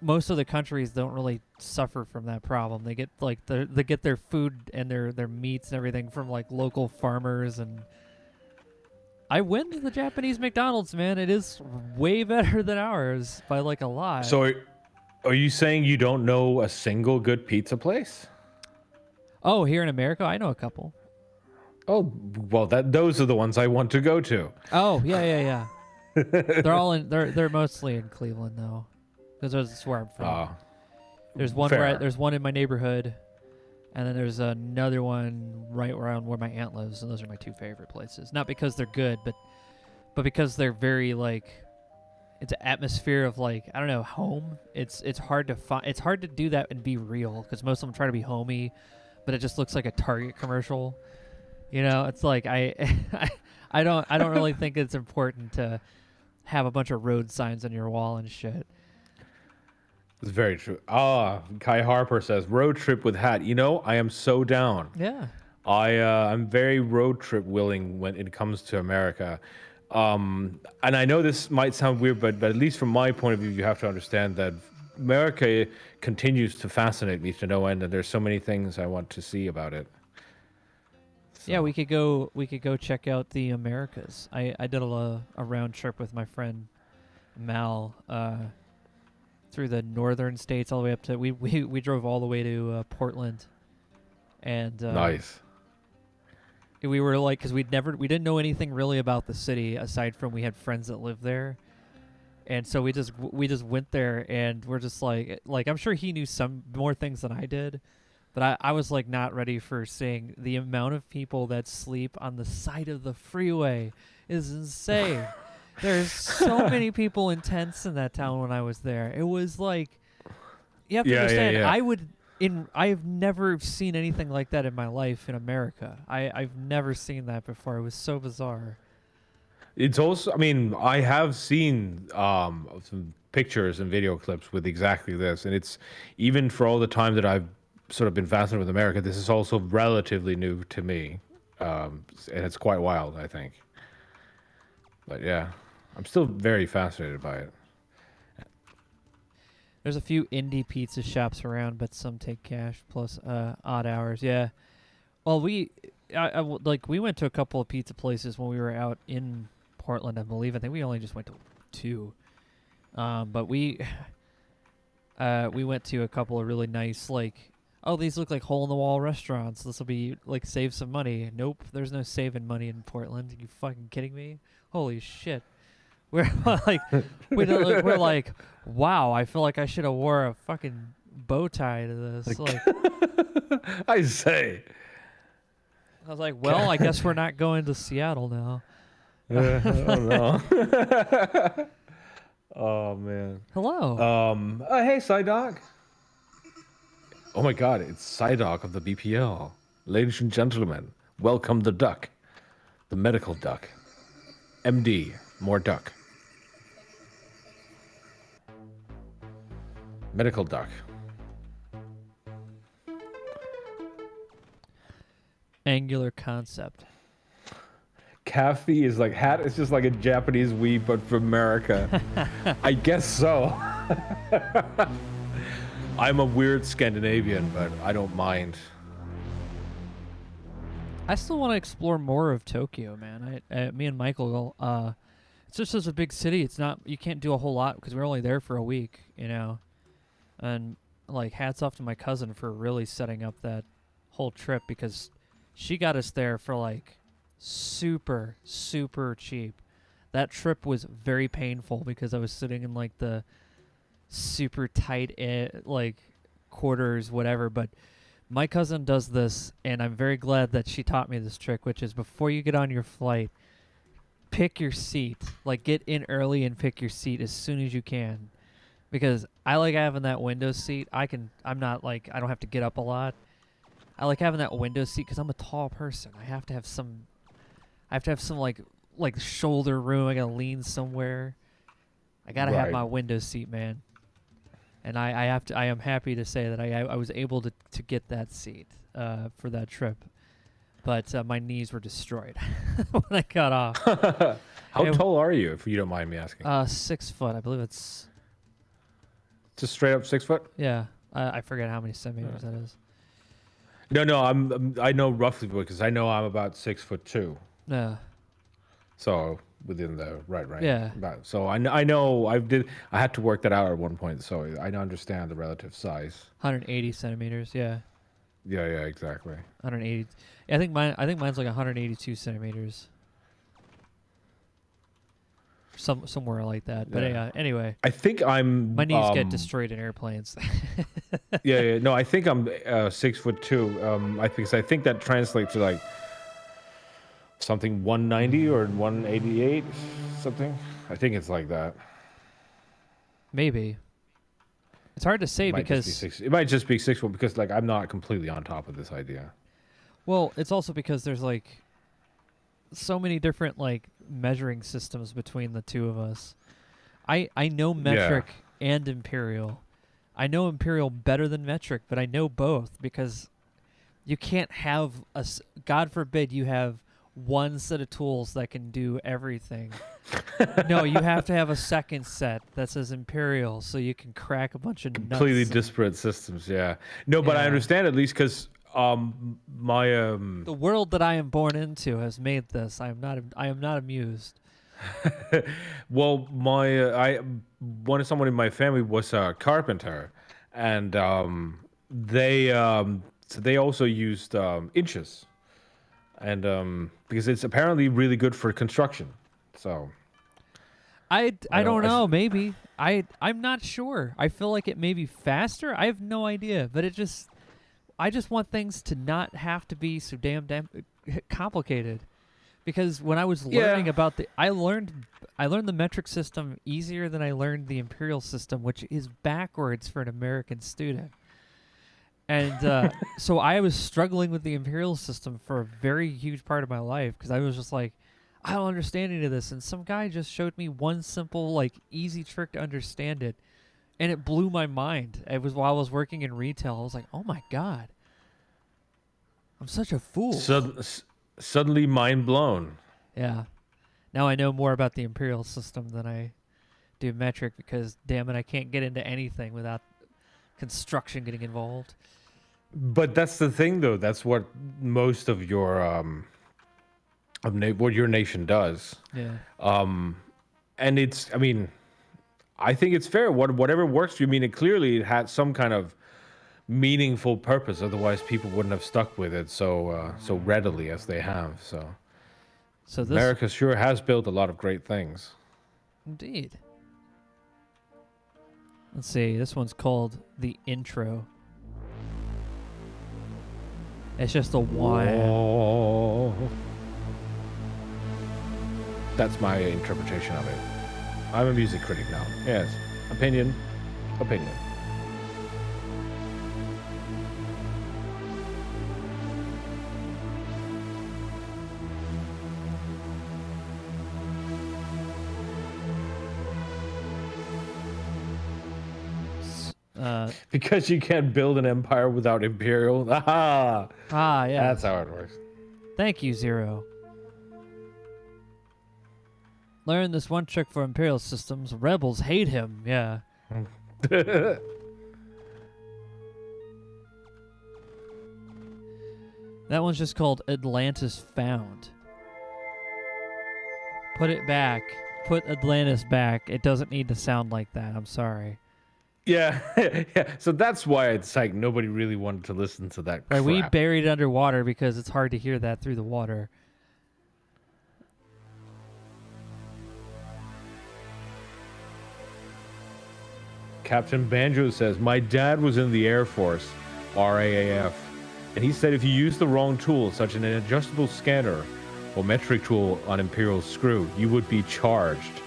most of the countries don't really suffer from that problem. They get they get their food and their meats and everything from like local farmers. And I went to the Japanese McDonald's, man. It is way better than ours by like a lot. So, are you saying you don't know a single good pizza place? Oh, here in America, I know a couple. Oh, well, those are the ones I want to go to. Oh, yeah. They're all in. They're mostly in Cleveland though, because that's where I'm from. There's one there's one in my neighborhood, and then there's another one right around where my aunt lives, and those are my two favorite places. Not because they're good, but because they're very like, it's an atmosphere of like, I don't know, home. It's hard to find. It's hard to do that and be real because most of them try to be homey, but it just looks like a Target commercial. You know, it's like I don't really think it's important to have a bunch of road signs on your wall and shit. It's very true. Kai Harper says road trip with Hatt. You know, I am so down. Yeah. I'm very road trip willing when it comes to America. And I know this might sound weird, but at least from my point of view, you have to understand that America continues to fascinate me to no end, and there's so many things I want to see about it. So. Yeah, we could go check out the Americas. I did a round trip with my friend Mal through the northern states all the way up to we drove all the way to Portland, and nice. We were like, because we didn't know anything really about the city aside from we had friends that lived there, and so we just went there, and we're just like I'm sure he knew some more things than I did. But I was like not ready for seeing the amount of people that sleep on the side of the freeway is insane. There's so many people in tents in that town when I was there. It was like, you have to understand. Yeah. I've never seen anything like that in my life in America. I've never seen that before. It was so bizarre. It's also, I mean, I have seen some pictures and video clips with exactly this, and it's even for all the time that I've sort of been fascinated with America, this is also relatively new to me, and it's quite wild, I think. But yeah, I'm still very fascinated by it. There's a few indie pizza shops around, but some take cash plus odd hours. Yeah. Well, we went to a couple of pizza places when we were out in Portland, I believe. I think we only just went to two. But we went to a couple of really nice, like, oh, these look like hole-in-the-wall restaurants. This will be, like, save some money. Nope, there's no saving money in Portland. Are you fucking kidding me? Holy shit. We're like, we're like, wow, I feel like I should have wore a fucking bow tie to this. Like, I say. I was like, well, I guess we're not going to Seattle now. Oh, no. Oh, man. Hello. Hey, Psydoc. Oh, my God. It's Psydoc of the BPL. Ladies and gentlemen, welcome the duck. The medical duck. MD, more duck. Medical duck. Angular concept. Kathy is like Hatt is just like a Japanese weeb, but for America. I guess so. I'm a weird Scandinavian, but I don't mind. I still want to explore more of Tokyo, man. Me and Michael, it's just such a big city. It's not, you can't do a whole lot because we're only there for a week, you know. And like, hats off to my cousin for really setting up that whole trip because she got us there for like super, super cheap. That trip was very painful because I was sitting in like the super tight like quarters, whatever. But my cousin does this, and I'm very glad that she taught me this trick, which is before you get on your flight, pick your seat. Like, get in early and pick your seat as soon as you can. Because I like having that window seat. I don't have to get up a lot. I like having that window seat because I'm a tall person. I have to have some like shoulder room. I gotta lean somewhere. I gotta have my window seat, man. And I am happy to say that I was able to get that seat for that trip, but my knees were destroyed when I got off. How tall are you, if you don't mind me asking? 6 foot, I believe it's. Just straight up 6 foot? Yeah, I forget how many centimeters that is. No, I know roughly because I know I'm about 6'2". Yeah. So within the right range. Yeah. So I know I had to work that out at one point. So I understand the relative size. 180 centimeters. Yeah. Yeah, exactly. 180. I think mine's like 182 centimeters. Somewhere like that. Yeah. But anyway. I think I'm. My knees get destroyed in airplanes. yeah. No, I think I'm 6'2". Because I think that translates to like something 190 or 188, something. I think it's like that. Maybe. It's hard to say because it might just be 6 foot because like I'm not completely on top of this idea. Well, it's also because there's like so many different like measuring systems between the two of us. I know metric and imperial. I know imperial better than metric, but I know both because you can't have God forbid you have one set of tools that can do everything. No, you have to have a second set that says imperial so you can crack a bunch of completely disparate systems. Yeah. No, but I understand at least because the world that I am born into has made this. I am not amused. Well, someone in my family was a carpenter, and they also used inches, and because it's apparently really good for construction. So I don't know. Maybe I'm not sure. I feel like it may be faster. I have no idea, but I just want things to not have to be so damn complicated. Because when I was learning about I learned the metric system easier than I learned the imperial system, which is backwards for an American student. And so I was struggling with the imperial system for a very huge part of my life because I was just like, I don't understand any of this. And some guy just showed me one simple, like, easy trick to understand it. And it blew my mind. It was while I was working in retail. I was like, oh my God. I'm such a fool. Suddenly mind blown. Yeah. Now I know more about the imperial system than I do metric because, damn it, I can't get into anything without construction getting involved. But that's the thing, though. That's what most of your what your nation does. Yeah. And I mean, I think it's fair. Whatever works for you. I mean, it had some kind of meaningful purpose. Otherwise, people wouldn't have stuck with it so readily as they have. So America sure has built a lot of great things. Indeed. Let's see. This one's called the intro. It's just a one. Oh. That's my interpretation of it. I'm a music critic now. Yes. Opinion. Because you can't build an empire without Imperial. Ah, yeah. that's how it works. Thank you, Zero. Learn this one trick for Imperial systems. Rebels hate him. Yeah. That one's just called Atlantis Found. Put it back. Put Atlantis back. It doesn't need to sound like that. I'm sorry. Yeah, yeah. So that's why it's like nobody really wanted to listen to that crap. Right, we buried it underwater because it's hard to hear that through the water. Captain Banjo says, my dad was in the Air Force, RAAF, and he said if you use the wrong tool, such as an adjustable scanner or metric tool on Imperial screw, you would be charged.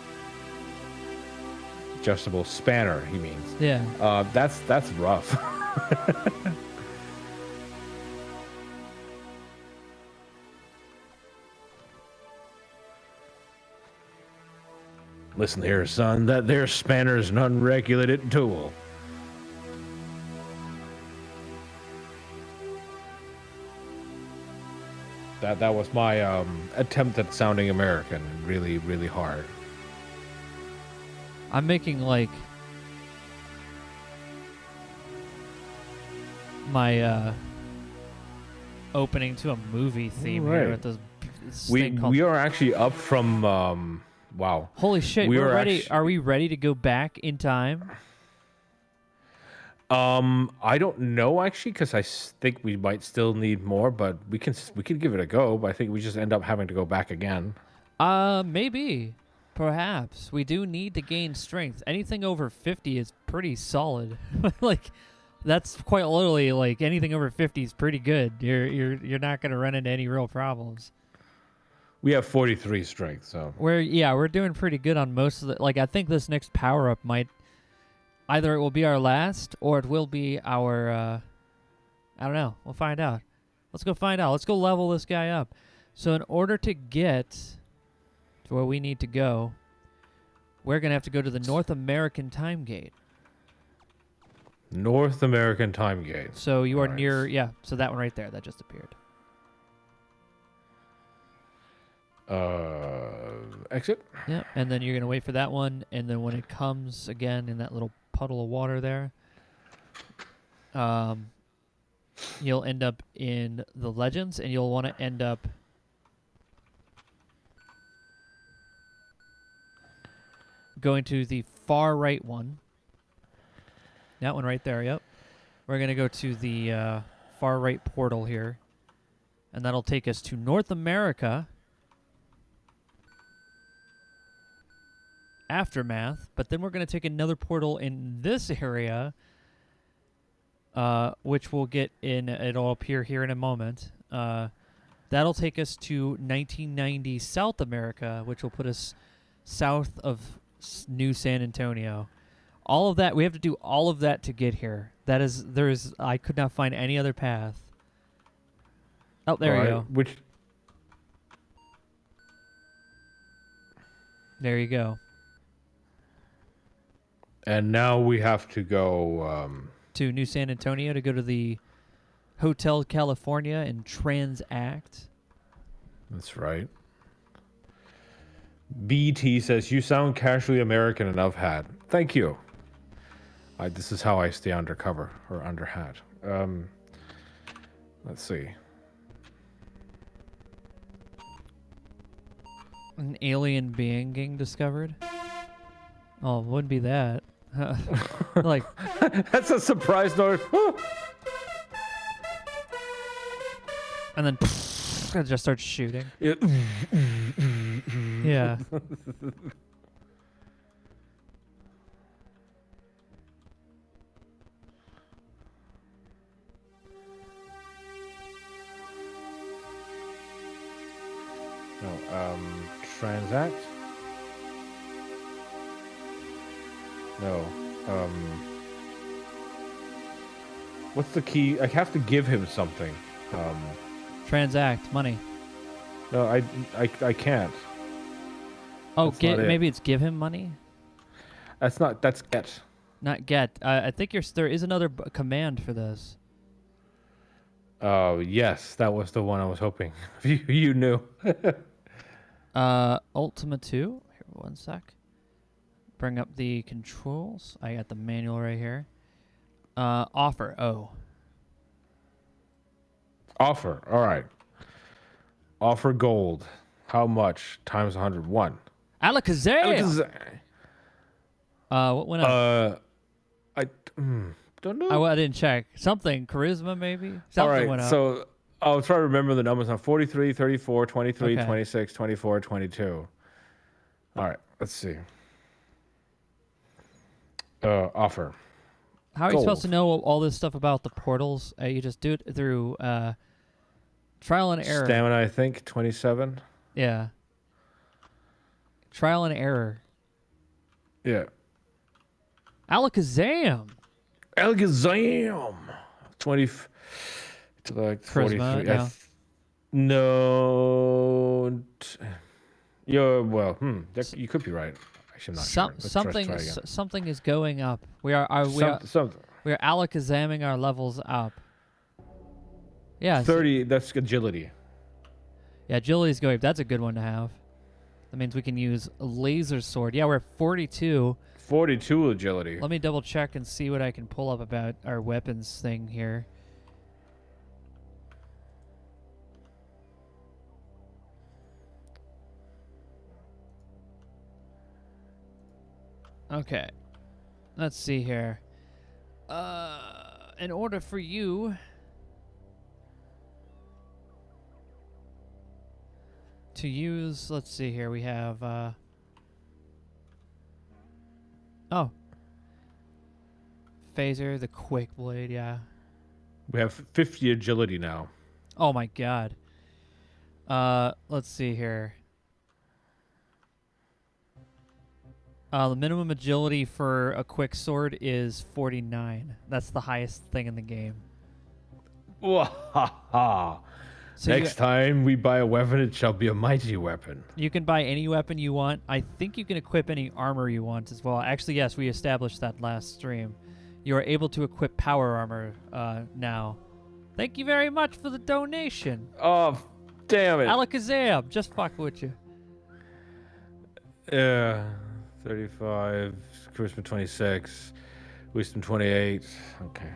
Adjustable spanner, he means. Yeah. That's rough. Listen here, son, that there spanner's an unregulated tool. That was my attempt at sounding American, really, really hard. I'm making like my opening to a movie theme here with this thing called... We are actually up from wow. Holy shit, we're ready. Are we ready to go back in time? I don't know actually, because I think we might still need more, but we could give it a go. But I think we just end up having to go back again. Maybe, perhaps we do need to gain strength. Anything over 50 is pretty solid. Like, that's quite literally like anything over 50 is pretty good. You're not gonna run into any real problems. We have 43 strength, so we're doing pretty good on most of the. Like, I think this next power up might. Either it will be our last, or it will be our, I don't know. We'll find out. Let's go find out. Let's go level this guy up. So in order to get to where we need to go, we're going to have to go to the North American Time Gate. North American Time Gate. So you are near, so that one right there, that just appeared. Exit? Yeah, and then you're going to wait for that one, and then when it comes again in that little puddle of water there, you'll end up in the Legends, and you'll want to end up going to the far right one. That one right there, yep. We're going to go to the far right portal here, and that'll take us to North America. Aftermath, but then we're going to take another portal in this area, which we'll get in. It'll appear here in a moment. That'll take us to 1990 South America, which will put us south of New San Antonio. All of that, we have to do all of that to get here. I could not find any other path. Oh, there you go. There you go. And now we have to go to New San Antonio to go to the Hotel California and transact. That's right. BT says, you sound casually American enough, Hatt. Thank you. This is how I stay undercover, or under Hatt. Let's see. An alien being getting discovered? Oh, it wouldn't be that. Like, that's a surprise note. And then it just starts shooting. Yeah. No, transact. No. What's the key? I have to give him something. Transact money. No, I can't. Oh, maybe it's give him money? That's get. Not get. I think there is another command for this. Oh, yes, that was the one I was hoping. You knew. Ultima 2. Here, one sec. Bring up the controls. I got the manual right here. Offer. Oh. Offer. All right. Offer gold. How much? Times 101. Alakazam! What went up? I don't know. I didn't check. Something. Charisma, maybe? Something All right, went up. so I'll try to remember the numbers now. 43, 34, 23, Okay. 26, 24, 22. All right, let's see. Offer. How are you supposed to gold. know all this stuff about the portals? You just do it through trial and error. Stamina, I think, 27. Yeah. Trial and error. Yeah. Alakazam! Alakazam! 20. To like 43. Charisma, no. No. Yeah, well, you could be right. Actually, I'm not sure. Let's Something try again. something is going up. We are Something. Alakazamming our levels up. Yeah. 30, that's agility. Yeah, agility is going up. That's a good one to have. That means we can use a laser sword. Yeah, we're at 42. 42 agility. Let me double check and see what I can pull up about our weapons thing here. Okay. Let's see here. In order for you to use, let's see here, we have Phaser, the Quick Blade, yeah. We have 50 agility now. Oh my god. Let's see here. The minimum agility for a quick sword is 49. That's the highest thing in the game. Wahaha. So Next time we buy a weapon, it shall be a mighty weapon. you can buy any weapon you want. I think you can equip any armor you want as well. Actually, yes, we established that last stream. You are able to equip power armor now. Thank you very much for the donation. Oh, damn it. Alakazam, just fuck with you. Yeah. 35, charisma 26, wisdom 28. Okay.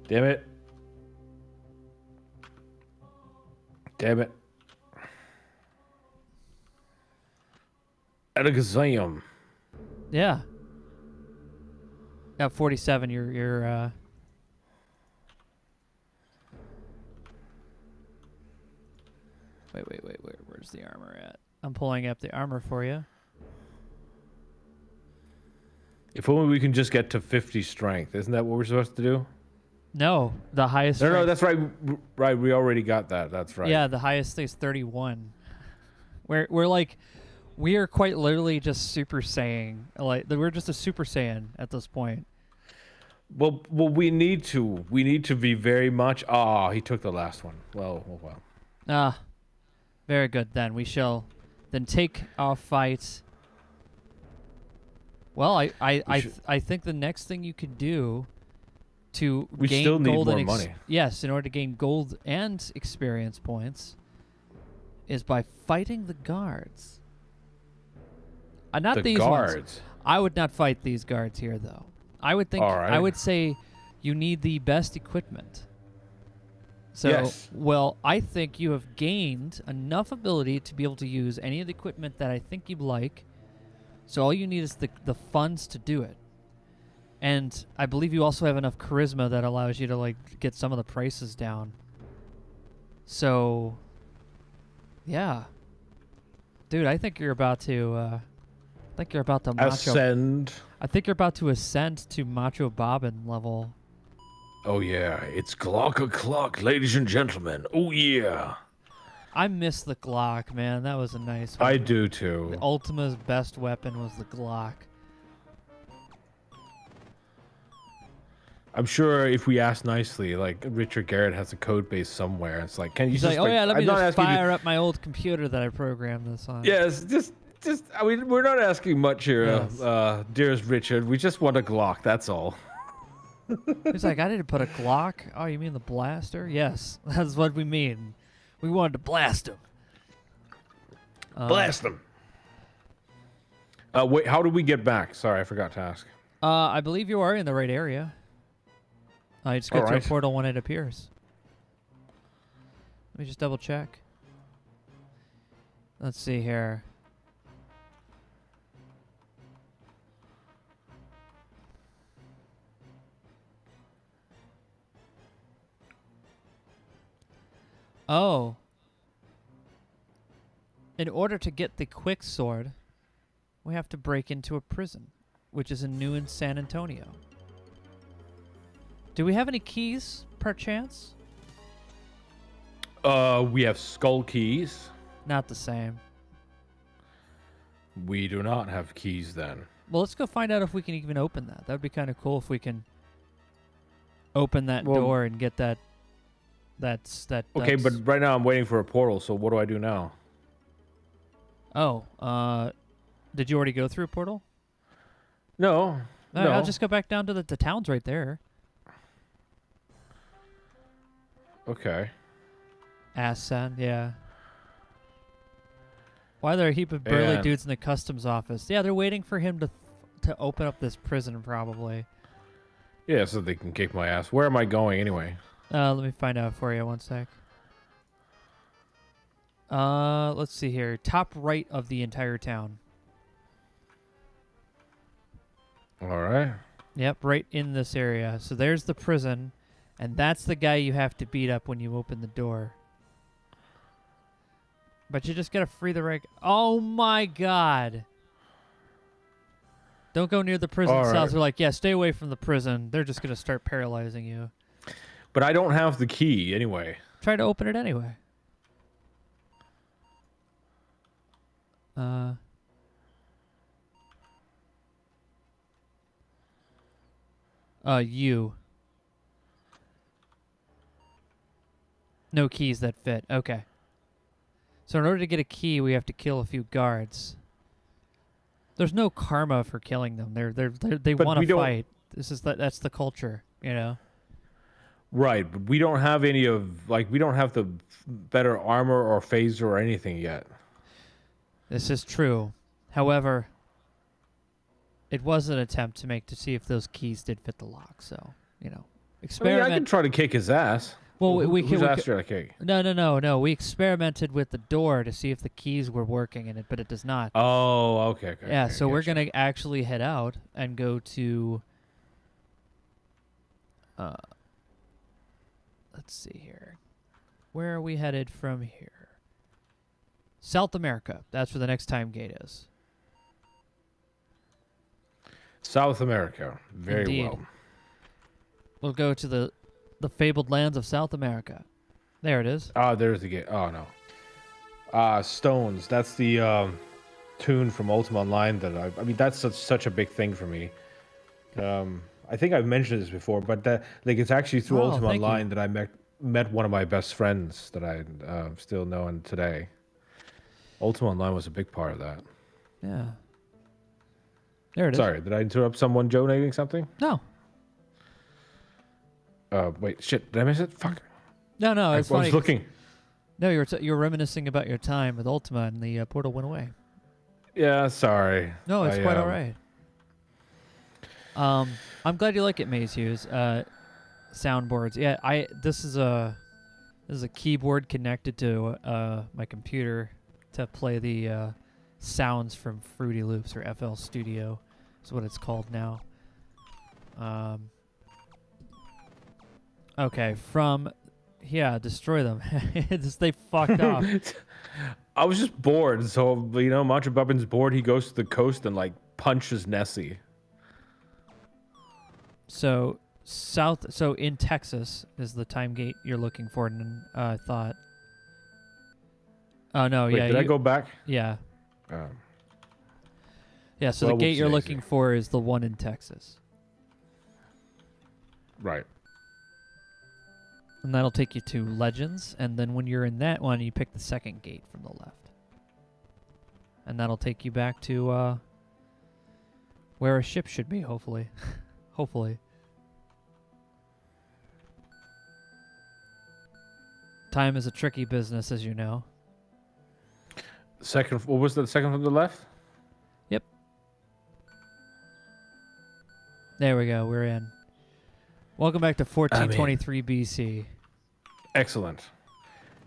Damn it. Damn it. Alakazam. Yeah. At 47, you're Wait, where's the armor at? I'm pulling up the armor for you. If only we can just get to 50 strength. Isn't that what we're supposed to do? No, the highest. No, strength- that's right. Right, we already got that. That's right. Yeah, the highest is 31. We're like, we are quite literally just Super Saiyan. Like we're just a Super Saiyan at this point. Well, we need to be very much. Ah, he took the last one. Well. Ah, very good. Then we shall then take our fight. Well, I think the next thing you could do to We gain still need gold more and money. Yes, in order to gain gold and experience points, is by fighting the guards. Not The these guards. ones. I would not fight these guards here, though. I would think. All right. I would say you need the best equipment. So, Yes. well, I think you have gained enough ability to be able to use any of the equipment that I think you'd like. So all you need is the funds to do it. And I believe you also have enough charisma that allows you to like get some of the prices down. So, yeah, dude, I think you're about to. Macho. Ascend. I think you're about to ascend to Macho Bobbin level. Oh yeah, it's Glock o'clock, ladies and gentlemen. Oh yeah. I miss the Glock, man. That was a nice one. I do too. The Ultima's best weapon was the Glock. I'm sure if we ask nicely, like Richard Garrett has a code base somewhere. It's like, can you He's just like, oh yeah, let me I'm not just asking you fire up my old computer that I programmed this on. Yes, just I mean, we're not asking much here, Yes. dearest Richard. We just want a Glock. That's all. He's like, I didn't put a Glock. Oh, you mean the blaster? Yes, that's what we mean. We wanted to blast him. Blast them. Wait, how do we get back? Sorry, I forgot to ask. I believe you are in the right area. I just go through a Alright. portal when it appears. Let me just double check. Let's see here. Oh. In order to get the quick sword, we have to break into a prison, which is in San Antonio. Do we have any keys, perchance? We have skull keys. Not the same. We do not have keys then. Well, let's go find out if we can even open that. That would be kind of cool if we can open that Well- door and get that. Okay, but right now I'm waiting for a portal, so what do I do now? Oh, did you already go through a portal? No. No. I'll just go back down to the town's right there. Okay. Assen, yeah. Why are there a heap of burly And- dudes in the customs office? Yeah, they're waiting for him to open up this prison, probably. Yeah, so they can kick my ass. Where am I going anyway? Let me find out for you. One sec. Let's see here. Top right of the entire town. All right. Yep, right in this area. So there's the prison, and that's the guy you have to beat up when you open the door. But you just gotta free the reg. Oh my god! Don't go near the prison All cells. right. They're like, yeah, stay away from the prison. They're just gonna start paralyzing you. But I don't have the key anyway. Try to open it anyway. You. No keys that fit. Okay. So in order to get a key, we have to kill a few guards. There's no karma for killing them. They But want we to don't- fight. That's the culture, you know. Right, but we don't have any of we don't have the better armor or phaser or anything yet. This is true. However, it was an attempt to see if those keys did fit the lock. So, you know, I mean, experiment. I can try to kick his ass. Well, who's we asked you to kick? No. We experimented with the door to see if the keys were working in it, but it does not. Oh, okay. Yeah, okay, so we're gotcha. going to actually head out and go to... let's see here. Where are we headed from here? South America. That's where the next time gate is. South America. Very Indeed. well. We'll go to the fabled lands of South America. There it is. Ah, there's the gate. Oh no. Stones. That's the tune from Ultima Online that I mean that's such a big thing for me. I think I've mentioned this before, but it's actually through Oh, Ultima thank you. Online that I met one of my best friends that I still know and today. Ultima Online was a big part of that. Yeah. There it is. Sorry, did I interrupt someone donating something? No. Wait, shit, did I miss it? Fuck. No, I it's funny. was looking. No, you're reminiscing about your time with Ultima and the portal went away. Yeah, sorry. No, it's quite all right. I'm glad you like it, Maze Hughes. Soundboards. Yeah, this is a keyboard connected to my computer to play the sounds from Fruity Loops or FL Studio is what it's called now. Okay, destroy them. They fucked off. I was just bored, so Macho Bubbin's bored. He goes to the coast and punches Nessie. So in Texas is the time gate you're looking for. And I thought. Oh no! Wait, yeah, did I go back? Yeah, yeah. So well, the gate you're whoopsie-daisy. looking for is the one in Texas, Right. and that'll take you to Legends. And then when you're in that one, you pick the second gate from the left. and that'll take you back to where a ship should be, hopefully. Hopefully. Time is a tricky business, as you know. Second, what was the second from the left? Yep. There we go. We're in. Welcome back to 1423 BC. Excellent.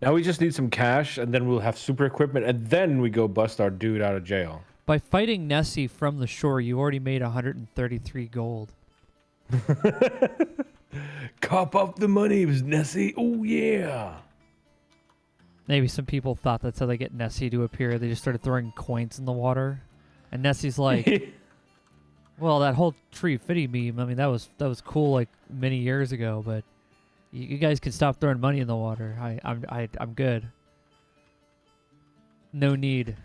Now we just need some cash, and then we'll have super equipment, and then we go bust our dude out of jail. By fighting Nessie from the shore, you already made 133 gold. Cop up the money, Nessie. Oh, yeah. Maybe some people thought that's how they get Nessie to appear. They just started throwing coins in the water. And Nessie's like, well, that whole Tree Fitty meme, I mean, that was cool like many years ago, but you guys can stop throwing money in the water. I'm good. No need.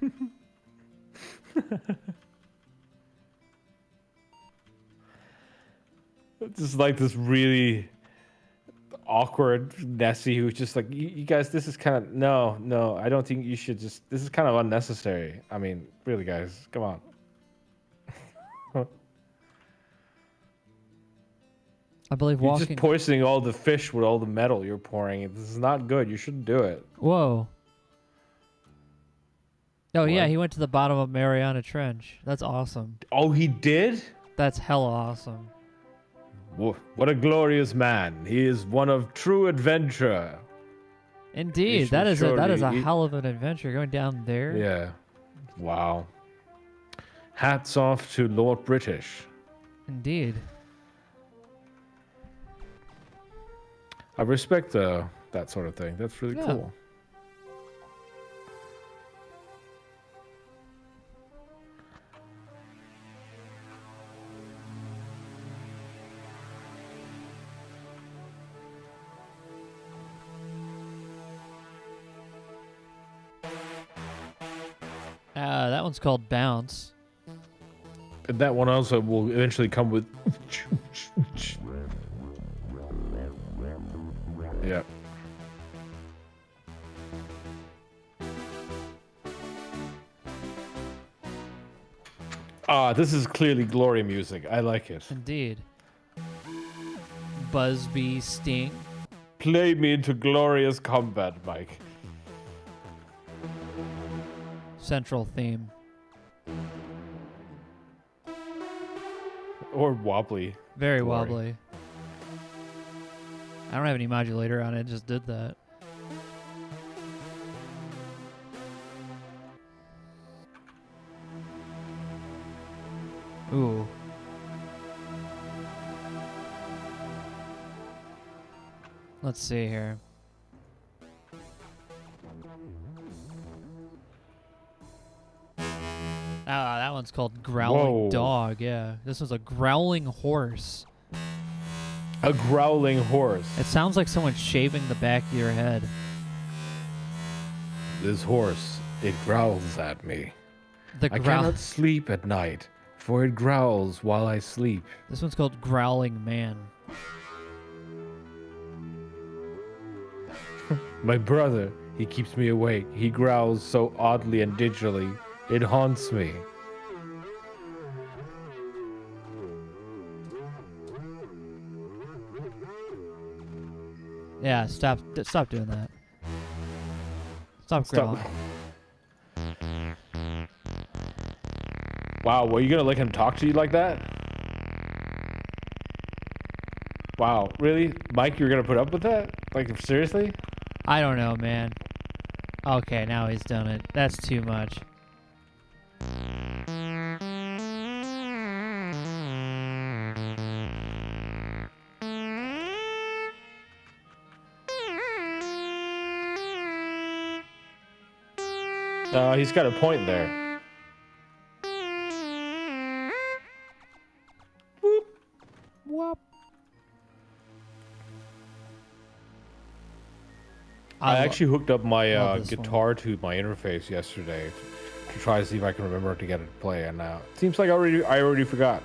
Just like this really awkward Nessie who's just like, you guys, this is kind of, no, I don't think you should this is kind of unnecessary. I mean, really, guys, come on. I believe You're walking. just poisoning all the fish with all the metal you're pouring. This is not good. You shouldn't do it. Whoa. Oh, What? yeah, he went to the bottom of Mariana Trench. That's awesome. Oh, he did? That's hella awesome. What a glorious man. He is one of true adventure. Indeed, that is a hell of an adventure going down there. Yeah. Wow. Hats off to Lord British. Indeed. I respect that sort of thing. That's really Yeah. cool. That one's called Bounce. And that one also will eventually come with. Yeah. This is clearly glory music. I like it. Indeed. Buzzbee Sting. Play me into glorious combat, Mike. Central theme. Or wobbly. Very Glory. wobbly. I don't have any modulator on it, it just did that. Ooh. Let's see here. That one's called Growling Whoa. Dog, yeah. This one's a Growling Horse. A growling horse. It sounds like someone shaving the back of your head. This horse, it growls at me. The I growl. cannot sleep at night, for it growls while I sleep. This one's called Growling Man. My brother, he keeps me awake. He growls so oddly and digitally. It haunts me. Yeah, stop doing that. Stop growling. Wow, were you gonna let him talk to you like that? Wow, really? Mike, you're gonna put up with that? Like, seriously? I don't know, man. Okay, now he's done it. That's too much. He's got a point there. Whoop. Whoop. I actually hooked up my love this guitar to my interface yesterday to try to see if I can remember to get it to play, and now it seems like I already forgot.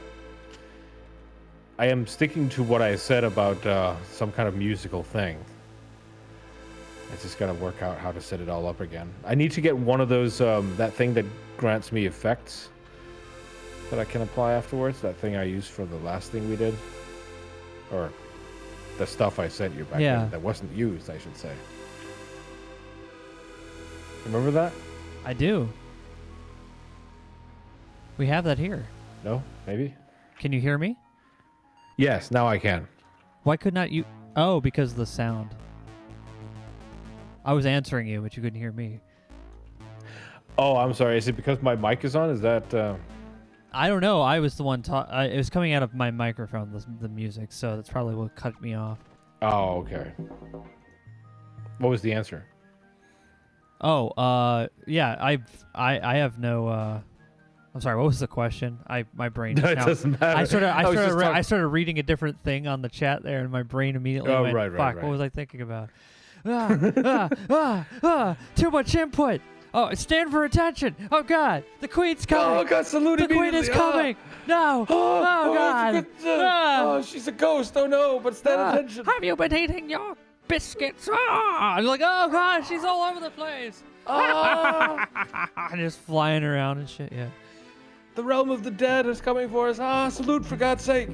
I am sticking to what I said about some kind of musical thing. I just gotta work out how to set it all up again. I need to get one of those, that thing that grants me effects that I can apply afterwards. That thing I used for the last thing we did. Or the stuff I sent you back then that wasn't used, I should say. Remember that? I do. We have that here. No? Maybe? Can you hear me? Yes, now I can. Why could not you? Oh, because of the sound. I was answering you, but you couldn't hear me. Oh, I'm sorry. Is it because my mic is on? Is that... I don't know. I was the one it was coming out of my microphone, the music, so that's probably what cut me off. Oh, okay. What was the answer? Oh, yeah, I have no I'm sorry, what was the question? My brain No, it doesn't matter. I started reading a different thing on the chat there, and my brain immediately went, fuck, what was I thinking about? Too much input. Oh, stand for attention. Oh, God. The queen's coming. Oh, God, salute The queen is coming. No. Oh, God. Oh, she's a ghost. Oh, no, but stand attention. Have you been eating your biscuits? I'm like, oh, God, she's all over the place. Oh. Just flying around and shit, yeah. The realm of the dead is coming for us. Ah, salute, for God's sake.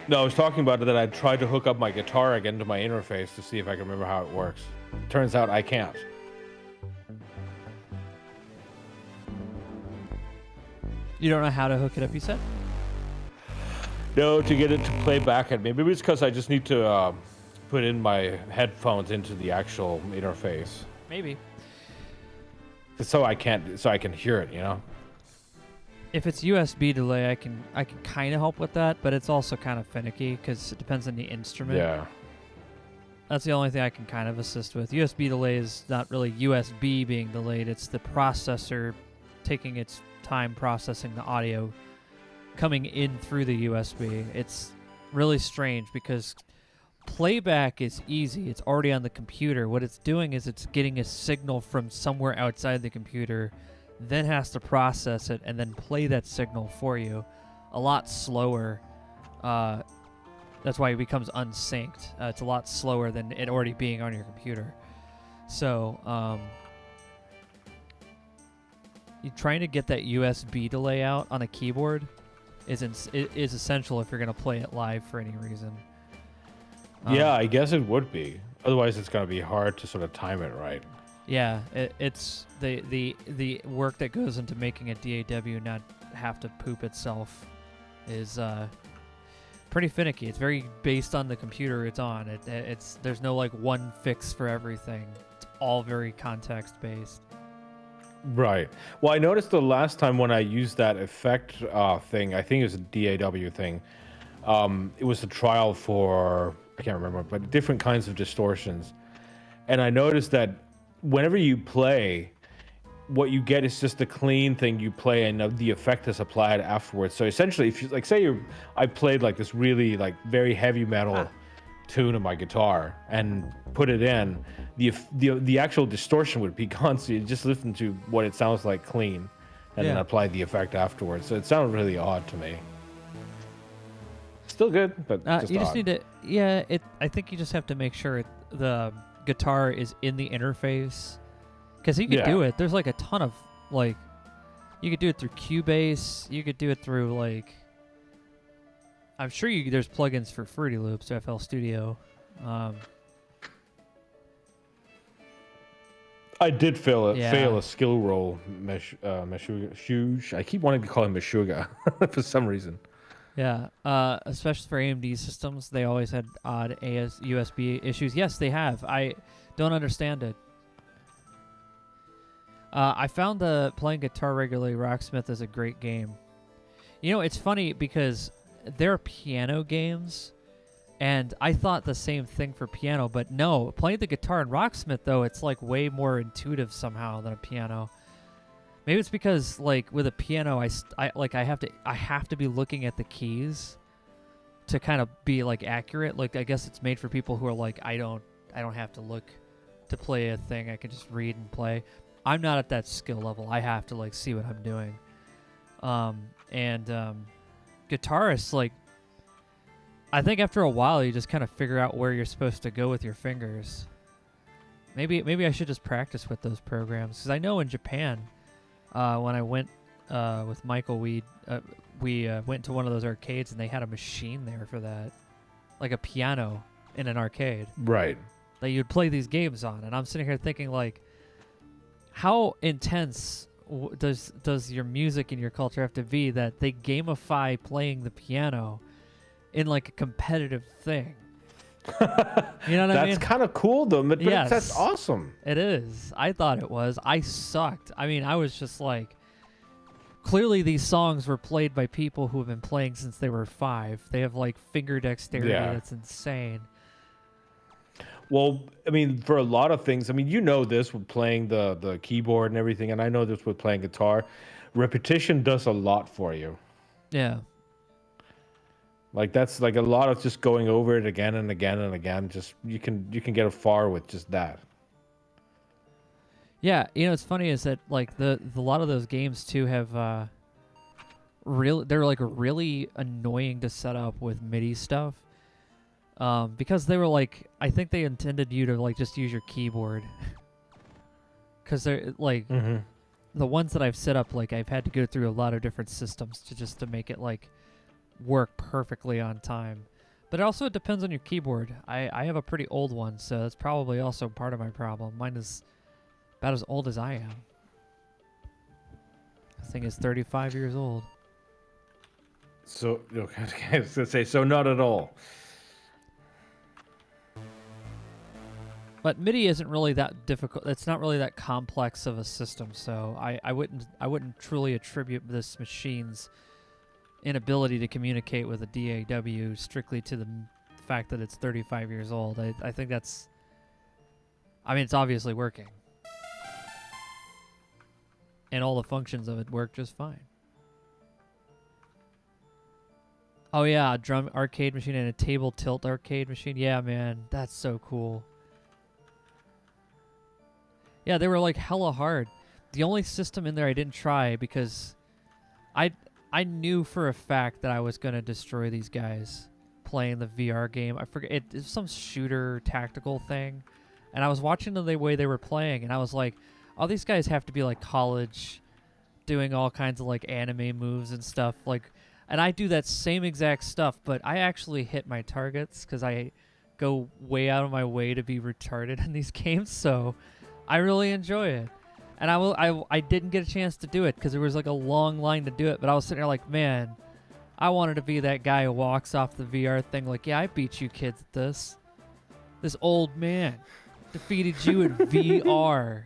No, I was talking about it that I tried to hook up my guitar again to my interface to see if I can remember how it works. Turns out I can't. You don't know how to hook it up, you said? No, to get it to play back at me. Maybe it's because I just need to put in my headphones into the actual interface. Maybe. So I can hear it, you know? If it's USB delay, I can kind of help with that, but it's also kind of finicky because it depends on the instrument. Yeah. That's the only thing I can kind of assist with. USB delay is not really USB being delayed. It's the processor taking its time processing the audio coming in through the USB. It's really strange because playback is easy. It's already on the computer. What it's doing is it's getting a signal from somewhere outside the computer, then has to process it and then play that signal for you a lot slower. That's why it becomes unsynced. It's a lot slower than it already being on your computer. So you trying to get that USB delay out on a keyboard is essential if you're going to play it live for any reason. Yeah, I guess it would be. Otherwise, it's going to be hard to sort of time it right. Yeah, it's the work that goes into making a DAW not have to poop itself is pretty finicky. It's very based on the computer it's on. There's no like one fix for everything. It's all very context based. Right. Well, I noticed the last time when I used that effect thing, I think it was a DAW thing. It was a trial for, I can't remember, but different kinds of distortions. And I noticed that whenever you play, what you get is just a clean thing you play and the effect is applied afterwards. So essentially, if you like, say I played like this really like very heavy metal tune of my guitar and put it in, the actual distortion would be gone. So you just listen to what it sounds like clean, and then apply the effect afterwards. So it sounded really odd to me. Still good, but just you odd. just need to. Yeah, I think you just have to make sure the guitar is in the interface, because you could do it. There's like a ton of like, you could do it through Cubase. You could do it through like, I'm sure there's plugins for Fruity Loops, FL Studio. I did fail a skill roll, Meshuga. I keep wanting to call him Meshuga for some reason. Yeah, especially for AMD systems, they always had odd USB issues. Yes, they have. I don't understand it. I found playing guitar regularly, Rocksmith is a great game. You know, it's funny because there are piano games, and I thought the same thing for piano, but no, playing the guitar in Rocksmith, though, it's like way more intuitive somehow than a piano. Maybe it's because like with a piano, I have to be looking at the keys to kind of be like accurate. Like I guess it's made for people who are like I don't have to look to play a thing. I can just read and play. I'm not at that skill level. I have to like see what I'm doing. guitarists, like, I think after a while you just kind of figure out where you're supposed to go with your fingers. Maybe I should just practice with those programs, because I know in Japan, when I went with Michael, we went to one of those arcades and they had a machine there for that, like a piano in an arcade. Right. That you'd play these games on, and I'm sitting here thinking, like, how intense does your music and your culture have to be that they gamify playing the piano in like a competitive thing? You know what I mean? That's kind of cool, though. But Yes. that's awesome. It is. I thought it was. I sucked. I mean, I was just like, clearly these songs were played by people who have been playing since they were 5. They have like finger dexterity that's insane. Well, I mean, for a lot of things, I mean, you know this with playing the keyboard and everything, and I know this with playing guitar. Repetition does a lot for you. Yeah. Like that's like a lot of just going over it again and again and again. Just you can get far with just that. Yeah, you know, it's funny is that like the lot of those games too have they're like really annoying to set up with MIDI stuff. Because they were like, I think they intended you to like just use your keyboard. Cuz they're like the ones that I've set up, like I've had to go through a lot of different systems to make it like work perfectly on time. But also it depends on your keyboard. I have a pretty old one, so that's probably also part of my problem. Mine is about as old as I am. This thing is 35 years old. So okay, I was gonna say so not at all. But MIDI isn't really that difficult. It's not really that complex of a system, so I wouldn't truly attribute this machine's inability to communicate with a DAW strictly to the fact that it's 35 years old. I think that's... I mean, it's obviously working. And all the functions of it work just fine. Oh yeah, a drum arcade machine and a table tilt arcade machine. Yeah, man, that's so cool. Yeah, they were like hella hard. The only system in there I didn't try because I knew for a fact that I was going to destroy these guys playing the VR game. I forget, it was some shooter tactical thing. And I was watching the way they were playing and I was like, oh, these guys have to be like college doing all kinds of like anime moves and stuff. Like, and I do that same exact stuff, but I actually hit my targets because I go way out of my way to be retarded in these games. So I really enjoy it. And I didn't get a chance to do it because there was like a long line to do it. But I was sitting there like, man, I wanted to be that guy who walks off the VR thing like, yeah, I beat you kids at this. This old man defeated you in VR.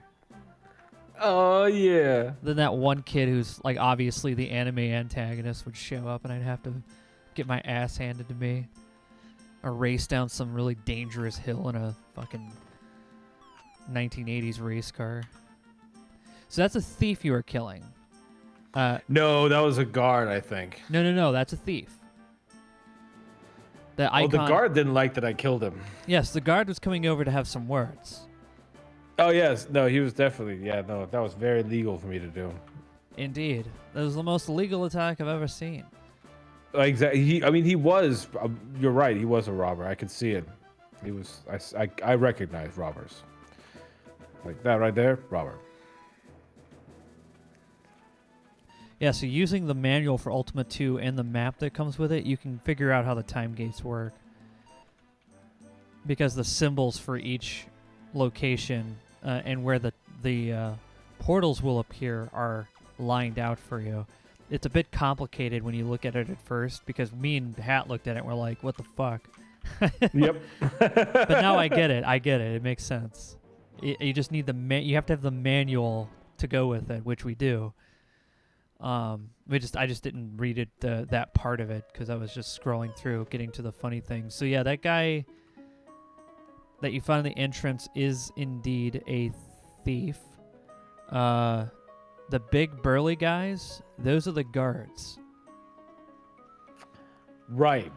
Oh, yeah. Then that one kid who's like obviously the anime antagonist would show up and I'd have to get my ass handed to me. Or race down some really dangerous hill in a fucking 1980s race car. So that's a thief you are killing. No, that was a guard, I think. No, that's a thief. The Oh, icon, the guard didn't like that I killed him. Yes, the guard was coming over to have some words. Oh, yes. No, he was definitely... Yeah, no, that was very legal for me to do. Indeed. That was the most legal attack I've ever seen. Exactly. He was... you're right. He was a robber. I could see it. He was... I recognize robbers. Like that right there, robber. Yeah, so using the manual for Ultima 2 and the map that comes with it, you can figure out how the time gates work. Because the symbols for each location and where the portals will appear are lined out for you. It's a bit complicated when you look at it at first, because me and Hatt looked at it and we're like, what the fuck? Yep. But now I get it. It makes sense. You just need you have to have the manual to go with it, which we do. I just didn't read it that part of it because I was just scrolling through, getting to the funny things. So yeah, that guy that you find in the entrance is indeed a thief. The big burly guys, those are the guards. Right.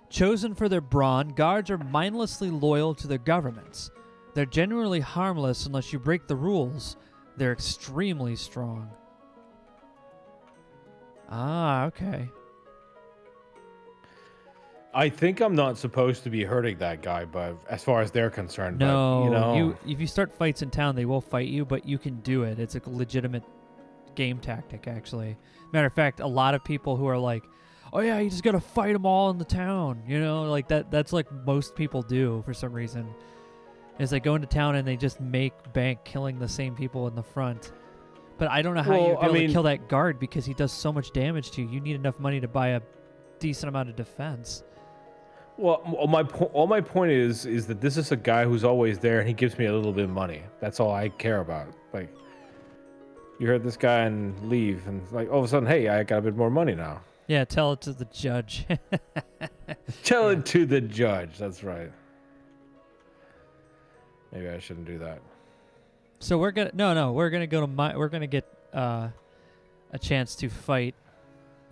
Chosen for their brawn, guards are mindlessly loyal to their governments. They're generally harmless unless you break the rules. They're extremely strong. Ah, okay. I think I'm not supposed to be hurting that guy, but as far as they're concerned, No, but, you know, if you start fights in town, they will fight you, but you can do it. It's a legitimate game tactic, actually. Matter of fact, a lot of people who are like, "Oh yeah, you just gotta fight them all in the town," you know, like that. That's like most people do for some reason. Is they go into town and they just make bank killing the same people in the front. But I don't know how you'd be able to kill that guard because he does so much damage to you. You need enough money to buy a decent amount of defense. well, all my point is that this is a guy who's always there, and he gives me a little bit of money. That's all I care about. Like, you heard this guy and leave, and like all of a sudden, hey, I got a bit more money now. Yeah, tell it to the judge. Tell it to the judge. That's right. Maybe I shouldn't do that. So we're gonna we're gonna go to we're gonna get a chance to fight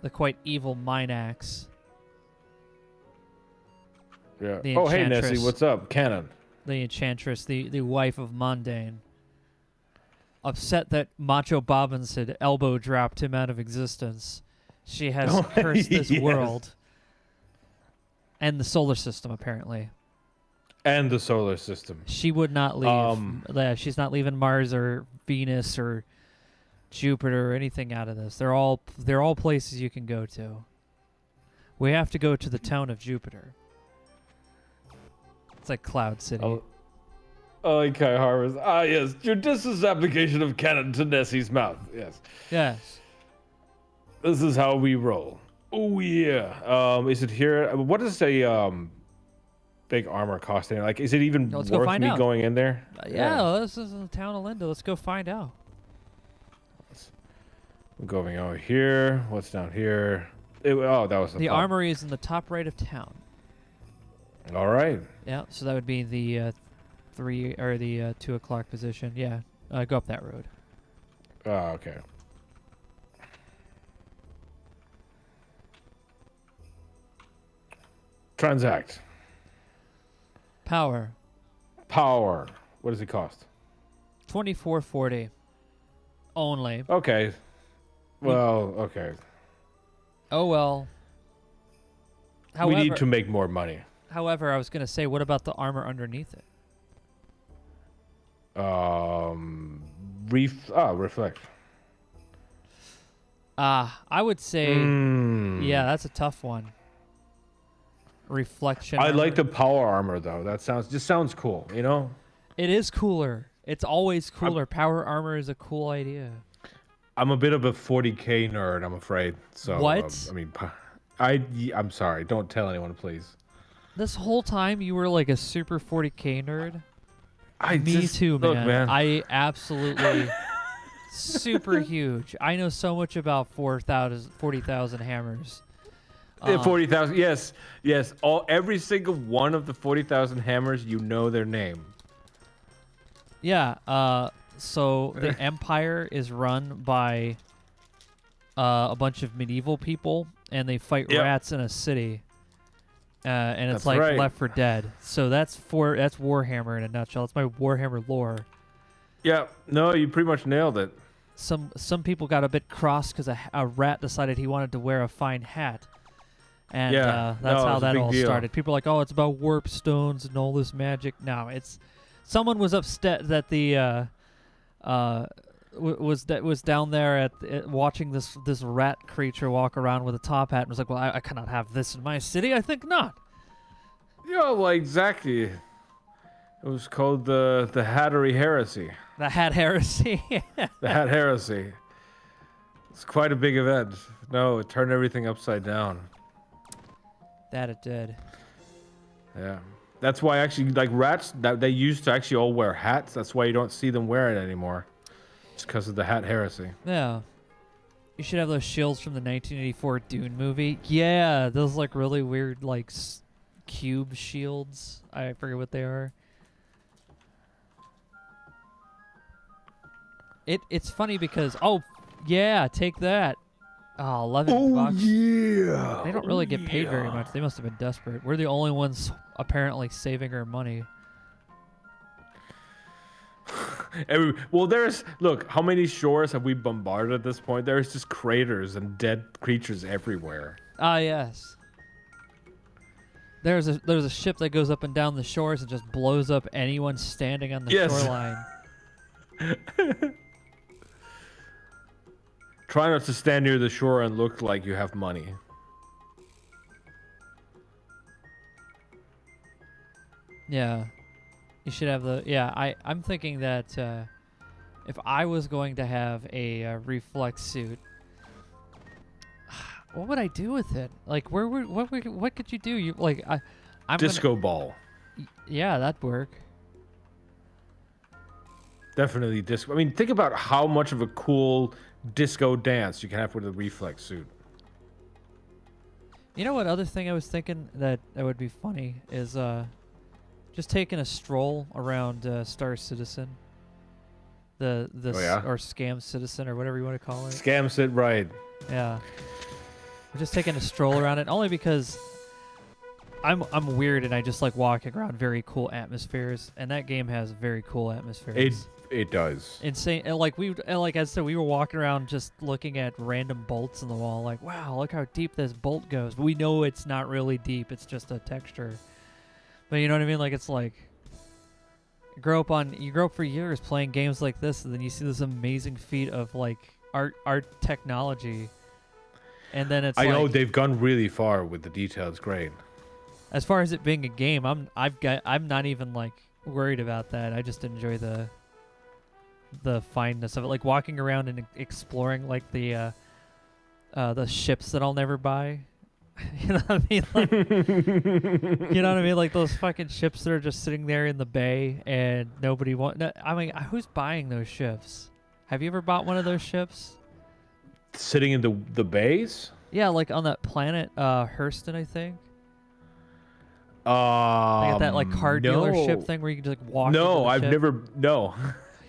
the quite evil Mine Axe. Yeah. The Oh, hey, Enchantress. Nessie, what's up? Cannon. The Enchantress, the wife of Mundane. Upset that Macho Bobbins had elbow dropped him out of existence, she has cursed this Yes. world and the solar system, apparently. And the solar system. She would not leave. She's not leaving Mars or Venus or Jupiter or anything out of this. They're all places you can go to. We have to go to the town of Jupiter. It's like Cloud City. Oh, Kai Harvest. Ah, yes. Judicious application of cannon to Nessie's mouth. Yes. Yes. This is how we roll. Oh, yeah. Is it here? What does a big armor costing? Like, is it even Let's go worth find me out. going in there? Yeah, this is in the town of Linda. Let's go find out. I'm going over here. What's down here? Oh, that was The armory is in the top right of town. All right. Yeah, so that would be the 2 o'clock position. Yeah, go up that road. Oh, okay. Transact. Power. What does it cost? 2440. Only. Okay. Well, okay. Oh well. We need to make more money. However, I was gonna say, what about the armor underneath it? Reflect. I would say, yeah, that's a tough one. Reflection. I armor. like the power armor though. That sounds cool, you know? It is cooler. It's always cooler. Power armor is a cool idea. I'm a bit of a 40k nerd, I'm afraid. So What? I'm sorry. Don't tell anyone, please. This whole time you were like a super 40k nerd. Me too, look, man. I absolutely super huge. I know so much about 40,000 hammers. 40,000. Yes. Every single one of the 40,000 hammers, you know their name. Yeah. So the Empire is run by a bunch of medieval people, and they fight rats in a city. And it's That's like right. Left 4 Dead. So that's Warhammer in a nutshell. That's my Warhammer lore. Yeah. No, you pretty much nailed it. Some people got a bit cross because a rat decided he wanted to wear a fine hat. And that's how that all started. People are like, oh, it's about warp stones and all this magic. No, it's someone was upset that the was down there at watching this rat creature walk around with a top hat and was like, well, I cannot have this in my city. I think not. Yeah, well, exactly. It was called the Hattery Heresy. The Hat Heresy. The Hat Heresy. It's quite a big event. No, it turned everything upside down. That it did. Yeah. That's why actually, like rats, that they used to actually all wear hats. That's why you don't see them wear it anymore. It's because of the Hat Heresy. Yeah. You should have those shields from the 1984 Dune movie. Yeah, those like really weird like cube shields. I forget what they are. It's funny because yeah, take that. Oh, 11 bucks. Yeah. They don't really get paid very much. They must have been desperate. We're the only ones apparently saving our money. Look, how many shores have we bombarded at this point? There's just craters and dead creatures everywhere. Ah, yes. there's a ship that goes up and down the shores and just blows up anyone standing on the shoreline. Try not to stand near the shore and look like you have money. Yeah. You should have the... Yeah, I'm thinking that if I was going to have a reflex suit, what would I do with it? Like, what could you do? You like, I'm disco ball. Yeah, that'd work. Definitely disco. I mean, think about how much of a cool disco dance you can have with a reflex suit. You know what other thing I was thinking that would be funny is just taking a stroll around Star Citizen. Or Scam Citizen or whatever you want to call it. Scam Cit, right. Yeah. We're just taking a stroll around it only because I'm weird and I just like walking around very cool atmospheres, and that game has very cool atmospheres. It does. Insane. And like I said, we were walking around just looking at random bolts in the wall, like, wow, look how deep this bolt goes. But we know it's not really deep, it's just a texture. But you know what I mean? Like, it's like you grow up for years playing games like this, and then you see this amazing feat of like art technology. And then it's I know they've gone really far with the details. Great. As far as it being a game, I'm not even like worried about that. I just enjoy the fineness of it, like walking around and exploring like the ships that I'll never buy. You know what I mean? Like, you know what I mean? Like those fucking ships that are just sitting there in the bay and nobody I mean, who's buying those ships? Have you ever bought one of those ships? Sitting in the bays? Yeah, like on that planet, Hurston, I think. They got that like car dealership thing where you can just like walk. No, I've never. No.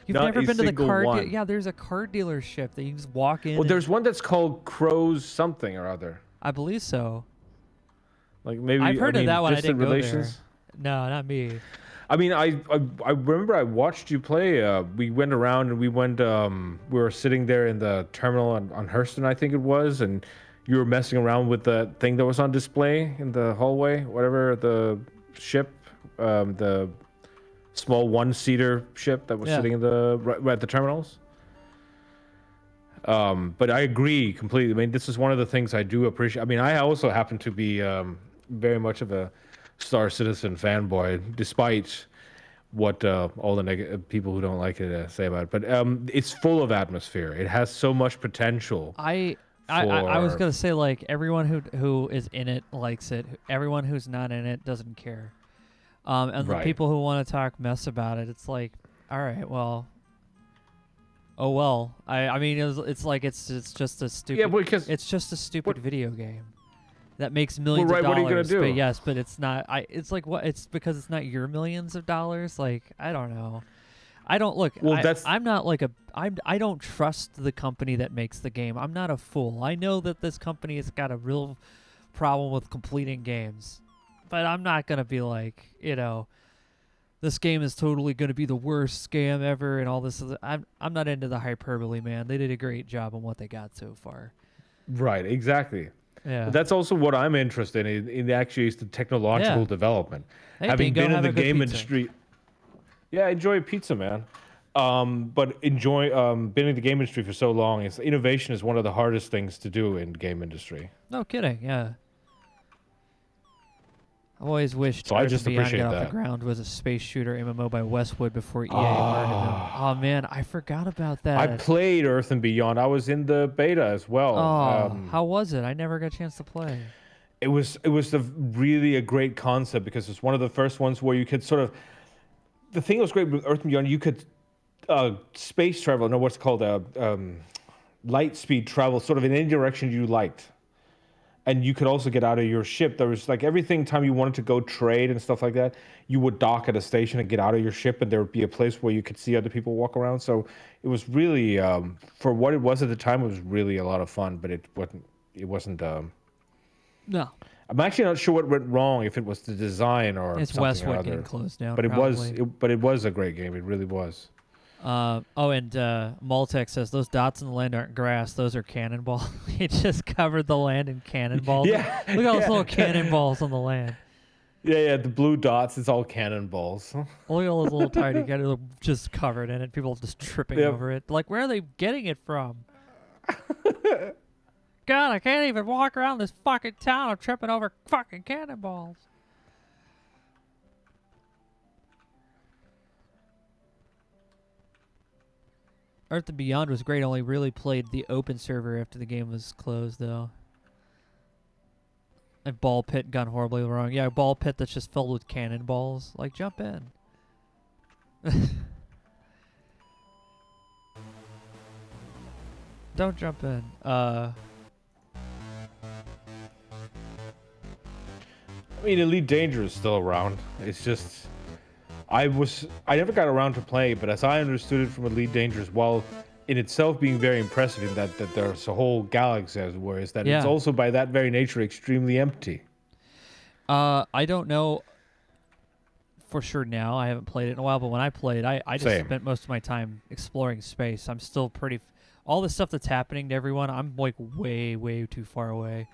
You've never been to the car? Yeah, there's a car dealership that you can just walk in. Well, there's one that's called Crow's something or other. I believe so. Like maybe I've heard of that one. I didn't go there. No, not me. I mean, I remember I watched you play. We went around and we were sitting there in the terminal on Hurston, I think it was, and you were messing around with the thing that was on display in the hallway, whatever, the ship, the small one-seater ship that was sitting in right at the terminals. But I agree completely. I mean, this is one of the things I do appreciate. I mean, I also happen to be very much of a Star Citizen fanboy, despite what all the people who don't like it say about it. But it's full of atmosphere. It has so much potential. I was gonna say, like, everyone who is in it likes it. Everyone who's not in it doesn't care. And the people who want to talk mess about it, it's like, all right, well. Oh well, I mean it's like it's just a stupid. Yeah, because it's just a stupid video game that makes millions of dollars. What are you gonna do? But yes, but it's not. It's like what? It's because it's not your millions of dollars. Like, I don't know. I don't look. Well, I'm not like I don't trust the company that makes the game. I'm not a fool. I know that this company has got a real problem with completing games, but I'm not gonna be like, this game is totally going to be the worst scam ever and all this. I'm not into the hyperbole, man. They did a great job on what they got so far. Right, exactly. Yeah. But that's also what I'm interested in actually is the technological development. Hey, Having been in the game pizza. industry. Yeah, I enjoy pizza, man. But being in the game industry for so long, innovation is one of the hardest things to do in the game industry. No kidding, yeah. I've always wished I just Beyond appreciate Got Off that. the Ground was a space shooter MMO by Westwood before EA acquired them. Oh man, I forgot about that. I played Earth and Beyond. I was in the beta as well. Oh, how was it? I never got a chance to play. It was really a great concept because it's one of the first ones where you could sort of. The thing that was great with Earth and Beyond, you could space travel. No, what's called light speed travel, sort of in any direction you liked. And you could also get out of your ship. There was like time you wanted to go trade and stuff like that, you would dock at a station and get out of your ship, and there would be a place where you could see other people walk around. So it was really, for what it was at the time, it was really a lot of fun. But it wasn't. No. I'm actually not sure what went wrong. If it was the design or it's something Westwood or other. getting closed down. But it was a great game. It really was. And Maltech says those dots in the land aren't grass; those are cannonballs. It just covered the land in cannonballs. Yeah, look at all those little cannonballs on the land. Yeah, the blue dots, it's all cannonballs. Only all those little tiny guys are just covered in it. People just tripping Yep. over it. Like, where are they getting it from? God, I can't even walk around this fucking town. I'm tripping over fucking cannonballs. Earth and Beyond was great. Only really played the open server after the game was closed, though. A ball pit gone horribly wrong. Yeah, a ball pit that's just filled with cannonballs. Like, jump in. Don't jump in. I mean, Elite Danger is still around. It's just, I never got around to play, but as I understood it from Elite Danger, while in itself being very impressive in that there's a whole galaxy, as it were, is that it's also by that very nature extremely empty. I don't know for sure now. I haven't played it in a while, but when I played, I just Same. spent most of my time exploring space. I'm still pretty. All the stuff that's happening to everyone, I'm like way too far away.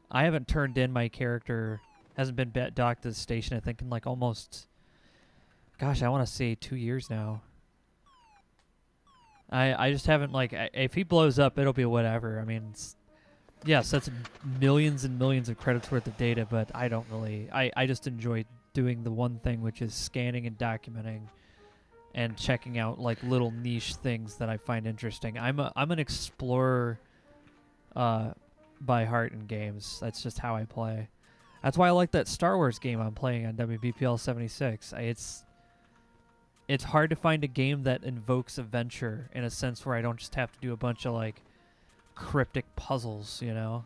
I haven't turned in my character. Hasn't been docked to the station, I think, in like almost. Gosh, I want to say 2 years now. I just haven't, like, if he blows up, it'll be whatever. I mean, yes, that's millions and millions of credits worth of data, but I don't really, I just enjoy doing the one thing, which is scanning and documenting and checking out, like, little niche things that I find interesting. I'm an explorer by heart in games. That's just how I play. That's why I like that Star Wars game I'm playing on WBPL 76. It's hard to find a game that invokes adventure in a sense where I don't just have to do a bunch of, like, cryptic puzzles, you know?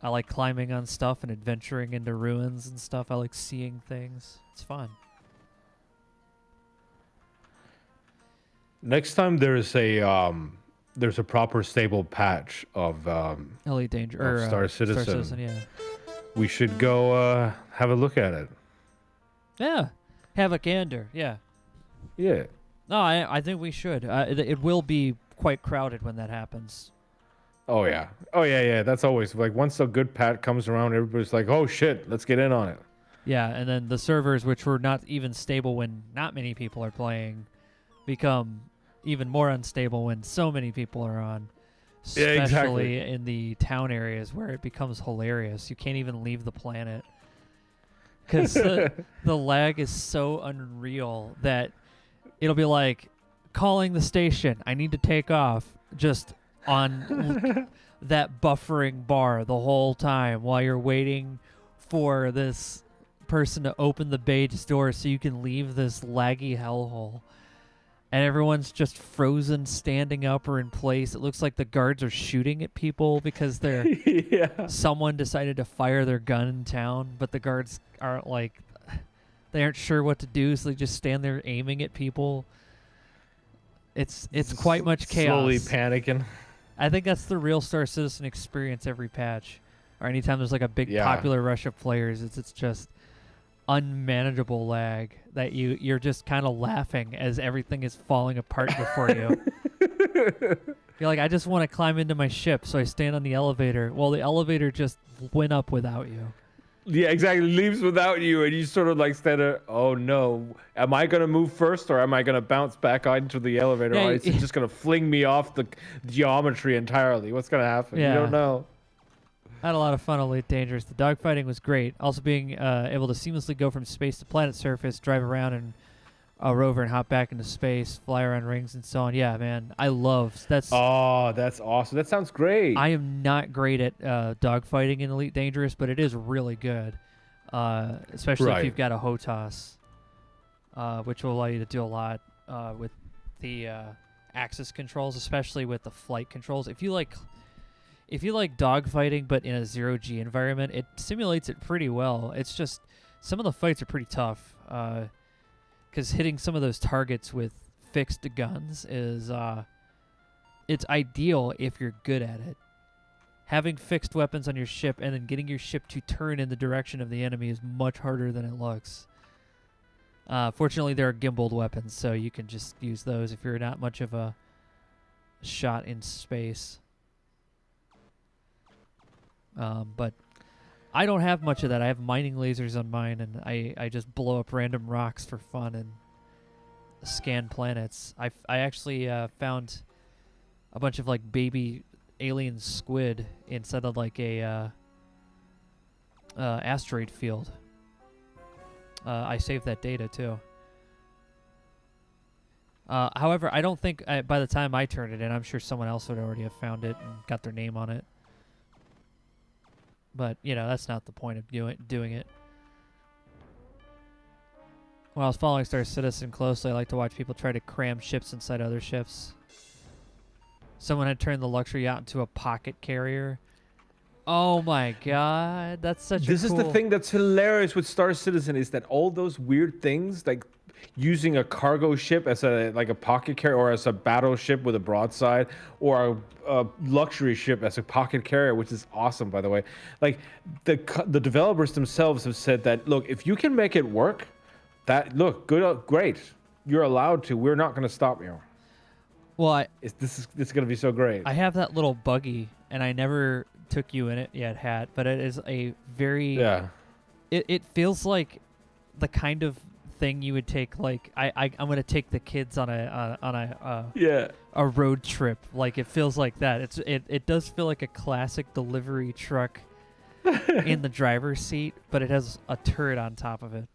I like climbing on stuff and adventuring into ruins and stuff. I like seeing things. It's fun. Next time there's a proper stable patch of Elite Danger of or Star Citizen. Star Citizen, yeah. We should go have a look at it. Yeah. Have a gander, yeah. Yeah. No, I think we should. It will be quite crowded when that happens. Oh yeah. That's always like once a good patch comes around, everybody's like, "Oh shit, let's get in on it." Yeah, and then the servers, which were not even stable when not many people are playing, become even more unstable when so many people are on. Yeah, Especially exactly. in the town areas where it becomes hilarious. You can't even leave the planet. Because the lag is so unreal that it'll be like calling the station. I need to take off just on that buffering bar the whole time while you're waiting for this person to open the base door so you can leave this laggy hellhole. And everyone's just frozen, standing up or in place. It looks like the guards are shooting at people because they're Yeah. someone decided to fire their gun in town, but the guards aren't like, they aren't sure what to do, so they just stand there aiming at people. It's quite much chaos. Slowly panicking. I think that's the real Star Citizen experience every patch, or anytime there's like a big Yeah. popular rush of players. It's just unmanageable lag that you're just kind of laughing as everything is falling apart before you. You're like, I just want to climb into my ship, so I stand on the elevator. Well, the elevator just went up without you. Yeah, exactly. Leaves without you, and you sort of like stand there. Oh no, am I gonna move first, or am I gonna bounce back onto the elevator? Yeah, or is it just gonna fling me off the geometry entirely? What's gonna happen? Yeah. You don't know. I had a lot of fun on Elite Dangerous. The dogfighting was great. Also being able to seamlessly go from space to planet surface, drive around in a rover and hop back into space, fly around rings and so on. Yeah, man, I love that's. Oh, that's awesome. That sounds great. I am not great at dogfighting in Elite Dangerous, but it is really good, especially if Right. you've got a HOTAS, which will allow you to do a lot with the axis controls, especially with the flight controls. If you like dogfighting, but in a zero-G environment, it simulates it pretty well. It's just some of the fights are pretty tough, because hitting some of those targets with fixed guns is it's ideal if you're good at it. Having fixed weapons on your ship and then getting your ship to turn in the direction of the enemy is much harder than it looks. Fortunately, there are gimbaled weapons, so you can just use those if you're not much of a shot in space. But I don't have much of that. I have mining lasers on mine, and I just blow up random rocks for fun and scan planets. I actually found a bunch of like baby alien squid inside of like a asteroid field. I saved that data too. However, I don't think by the time I turned it in, I'm sure someone else would already have found it and got their name on it. But, you know, that's not the point of doing it. When I was following Star Citizen closely, I like to watch people try to cram ships inside other ships. Someone had turned the luxury yacht into a pocket carrier. Oh my god, that's such This is the thing that's hilarious with Star Citizen is that all those weird things, like using a cargo ship as a pocket carrier, or as a battleship with a broadside, or a luxury ship as a pocket carrier, which is awesome, by the way. Like the developers themselves have said that, look, if you can make it work, great, you're allowed to. We're not going to stop you. Well, this is going to be so great. I have that little buggy, and I never took you in it yet, Hatt, but it is a very It feels like the kind of thing you would take, like I'm gonna take the kids on a road trip. Like it feels like that. It does feel like a classic delivery truck in the driver's seat, but it has a turret on top of it.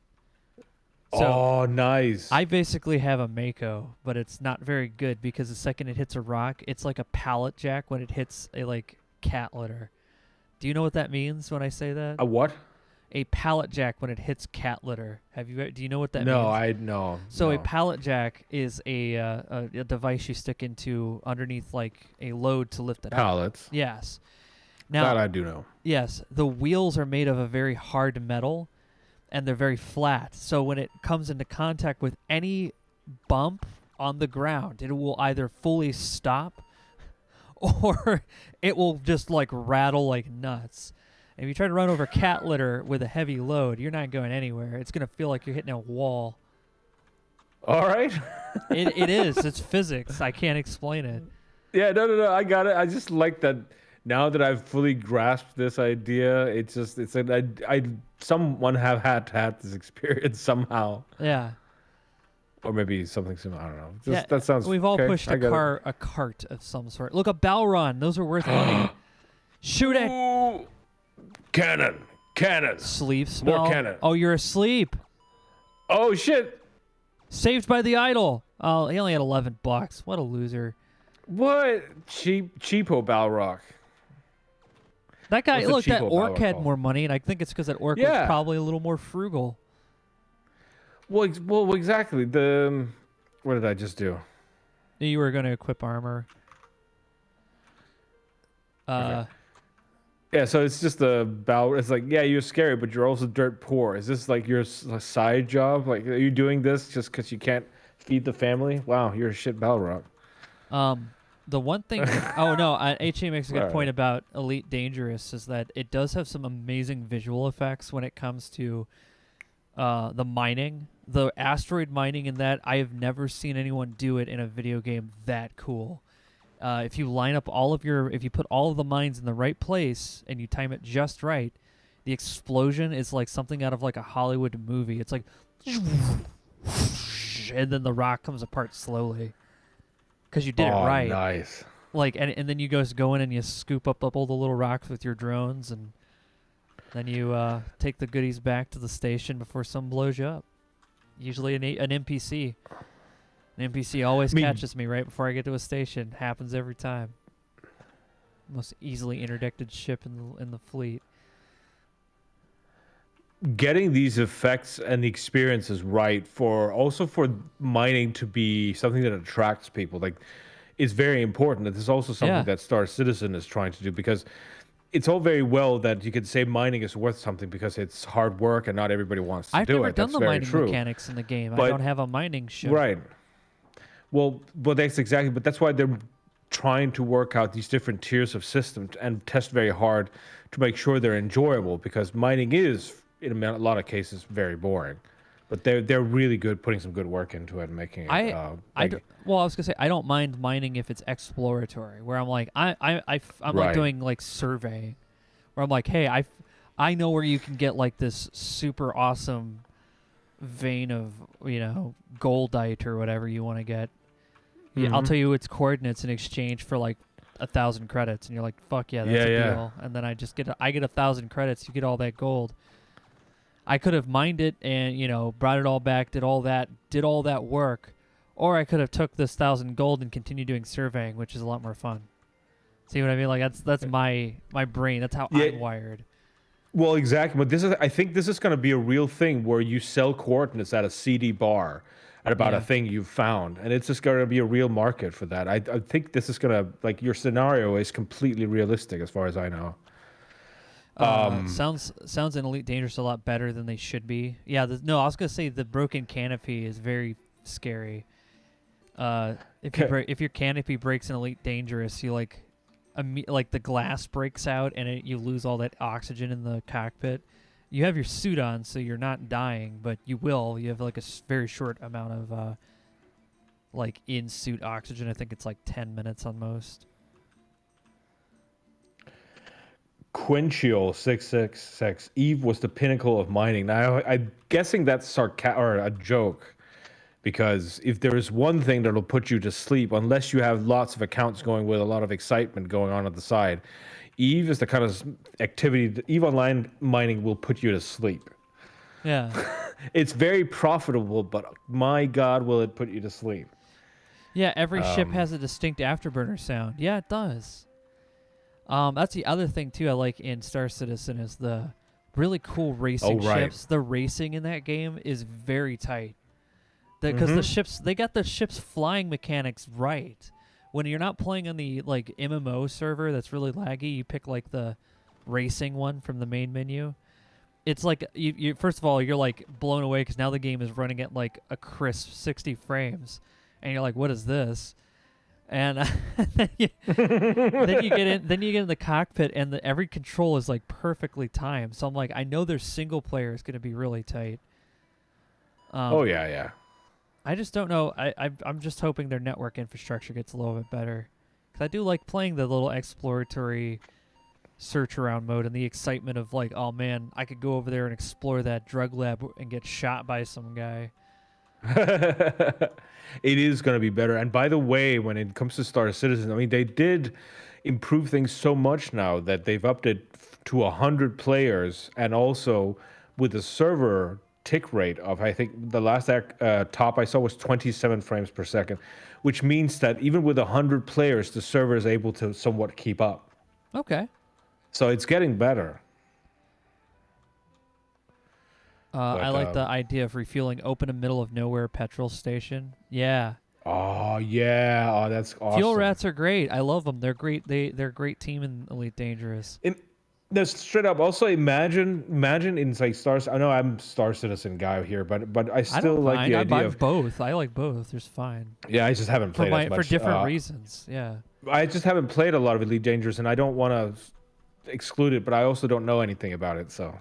So oh, nice. I basically have a MACHO, but it's not very good because the second it hits a rock, it's like a pallet jack when it hits a like cat litter. Do you know what that means when I say that? A what? A pallet jack when it hits cat litter. Do you know what that means? No, I know. So a pallet jack is a device you stick into underneath like a load to lift it up. Pallets. Yes. Now That I do know. Yes, the wheels are made of a very hard metal, and they're very flat. So when it comes into contact with any bump on the ground, it will either fully stop or it will just like rattle like nuts. If you try to run over cat litter with a heavy load, you're not going anywhere. It's going to feel like you're hitting a wall. All right. It is. It's physics. I can't explain it. Yeah, no. I got it. I just like that now that I've fully grasped this idea. Someone have had this experience somehow. Yeah. Or maybe something similar. I don't know. Yeah, that sounds. We've all okay. pushed a cart of some sort. Look, a Balron. Those are worth money. Shoot it. Ooh. Cannon. Sleep spell. More cannon. Oh, you're asleep. Oh shit. Saved by the idol. Oh, he only had $11. What a loser. What? Cheapo Balrog. That guy, What's a look, that cheapo orc had Balrog? more money, and I think it's because that orc was probably a little more frugal. Well, exactly. What did I just do? You were going to equip armor. Okay. Yeah, so it's just it's like, yeah, you're scary, but you're also dirt poor. Is this like your side job? Like, are you doing this just because you can't feed the family? Wow, you're a shit Balrog. The one thing, oh no, HA makes a good Right. point about Elite Dangerous is that it does have some amazing visual effects when it comes to the mining. The asteroid mining in that, I have never seen anyone do it in a video game that cool. If you line up if you put all of the mines in the right place and you time it just right, the explosion is like something out of like a Hollywood movie. It's like, and then the rock comes apart slowly because you did it right. Nice. Like, and then you guys go in and you scoop up all the little rocks with your drones, and then you take the goodies back to the station before someone blows you up. Usually an NPC. An NPC always catches me right before I get to a station. Happens every time. Most easily interdicted ship in the fleet. Getting these effects and the experiences right for mining to be something that attracts people, like, is very important. This is also something that Star Citizen is trying to do, because it's all very well that you could say mining is worth something because it's hard work and not everybody wants to I've do never it. done That's the very mining true. mechanics in the game. I But- don't have a mining ship. Right. Well, that's exactly. But that's why they're trying to work out these different tiers of systems and test very hard to make sure they're enjoyable, because mining is, in a lot of cases, very boring. But they're really good, putting some good work into it and making it. I was gonna say I don't mind mining if it's exploratory, where I'm like I'm like Right. doing like surveying, where I'm like, hey, I know where you can get like this super awesome vein of, goldite or whatever you want to get. Yeah, I'll Mhm. tell you its coordinates in exchange for like 1,000 credits, and you're like, fuck yeah, that's Yeah, a yeah. deal. And then I get 1,000 credits, you get all that gold. I could have mined it and brought it all back, did all that work, or I could have took this 1,000 gold and continued doing surveying, which is a lot more fun. See what I mean? Like that's my brain. That's how Yeah. I'm wired. Well, exactly. But I think this is going to be a real thing where you sell coordinates at a CD bar at about Yeah. a thing you've found, and it's just going to be a real market for that. I think this is going to, like, your scenario is completely realistic as far as I know. Sounds in Elite Dangerous a lot better than they should be. Yeah, no, I was gonna say the broken canopy is very scary. If your canopy breaks in Elite Dangerous, you like the glass breaks out and you lose all that oxygen in the cockpit. You have your suit on, so you're not dying, but you will. You have like a very short amount of like in suit oxygen. I think it's like 10 minutes on most. Quenchial 666. Eve was the pinnacle of mining. Now, I'm guessing that's or a joke, because if there is one thing that'll put you to sleep, unless you have lots of accounts going with a lot of excitement going on at the side, Eve is the kind of activity that Eve Online mining will put you to sleep. Yeah. It's very profitable, but my God, will it put you to sleep? Yeah, every ship has a distinct afterburner sound. Yeah, it does. That's the other thing too I like in Star Citizen is the really cool racing ships. The racing in that game is very tight. Because they got the ship's flying mechanics right. When you're not playing on the like MMO server that's really laggy, you pick like the racing one from the main menu. It's like you first of all you're like blown away because now the game is running at like a crisp 60 frames, and you're like, what is this? And then you get in the cockpit, and every control is like perfectly timed. So I'm like, I know their single player is going to be really tight. Yeah. I just don't know. I'm just hoping their network infrastructure gets a little bit better, because I do like playing the little exploratory search around mode and the excitement of like, oh man, I could go over there and explore that drug lab and get shot by some guy. It is going to be better. And by the way, when it comes to Star Citizen, I mean, they did improve things so much now that they've upped it to 100 players, and also with the server tick rate of, I think the last top I saw was 27 frames per second, which means that even with 100 players, the server is able to somewhat keep up. Okay. So it's getting better. I like the idea of refueling open in middle of nowhere petrol station. Yeah. Oh yeah. Oh, that's awesome. Fuel rats are great. I love them. They're great. They're a great team in Elite Dangerous. No, straight up. Also, imagine in like Stars. I know I'm Star Citizen guy here, but I still like the idea of both. I like both. There's fine. Yeah, I just haven't played as much for different reasons. Yeah. I just haven't played a lot of Elite Dangerous, and I don't want to exclude it, but I also don't know anything about it. So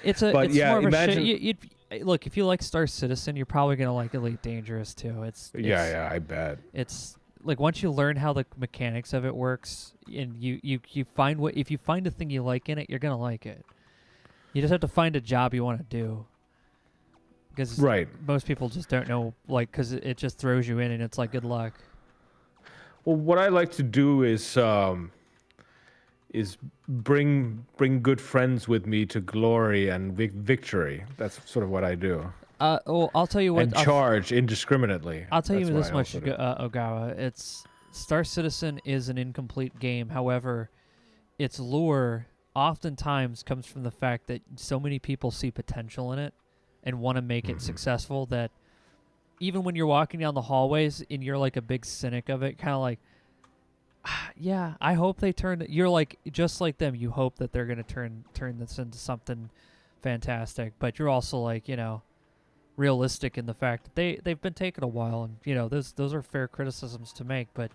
it's more of a look, if you like Star Citizen, you're probably gonna like Elite Dangerous too. Yeah, I bet. It's like once you learn how the mechanics of it works, and you find if you find a thing you like in it, you're gonna like it. You just have to find a job you want to do. Because most people just don't know, like, because it just throws you in, and it's like, good luck. Well, what I like to do is bring good friends with me to glory and victory. That's sort of what I do. Well, I'll tell you what. And charge indiscriminately. I'll tell you this much, Ogawa. It's Star Citizen is an incomplete game. However, its lure oftentimes comes from the fact that so many people see potential in it and want to make it successful, that even when you're walking down the hallways and you're like a big cynic of it, kind of like, yeah, I hope they turn. You're like just like them. You hope that they're gonna turn this into something fantastic, but you're also like, realistic in the fact that they've been taking a while, and those are fair criticisms to make. But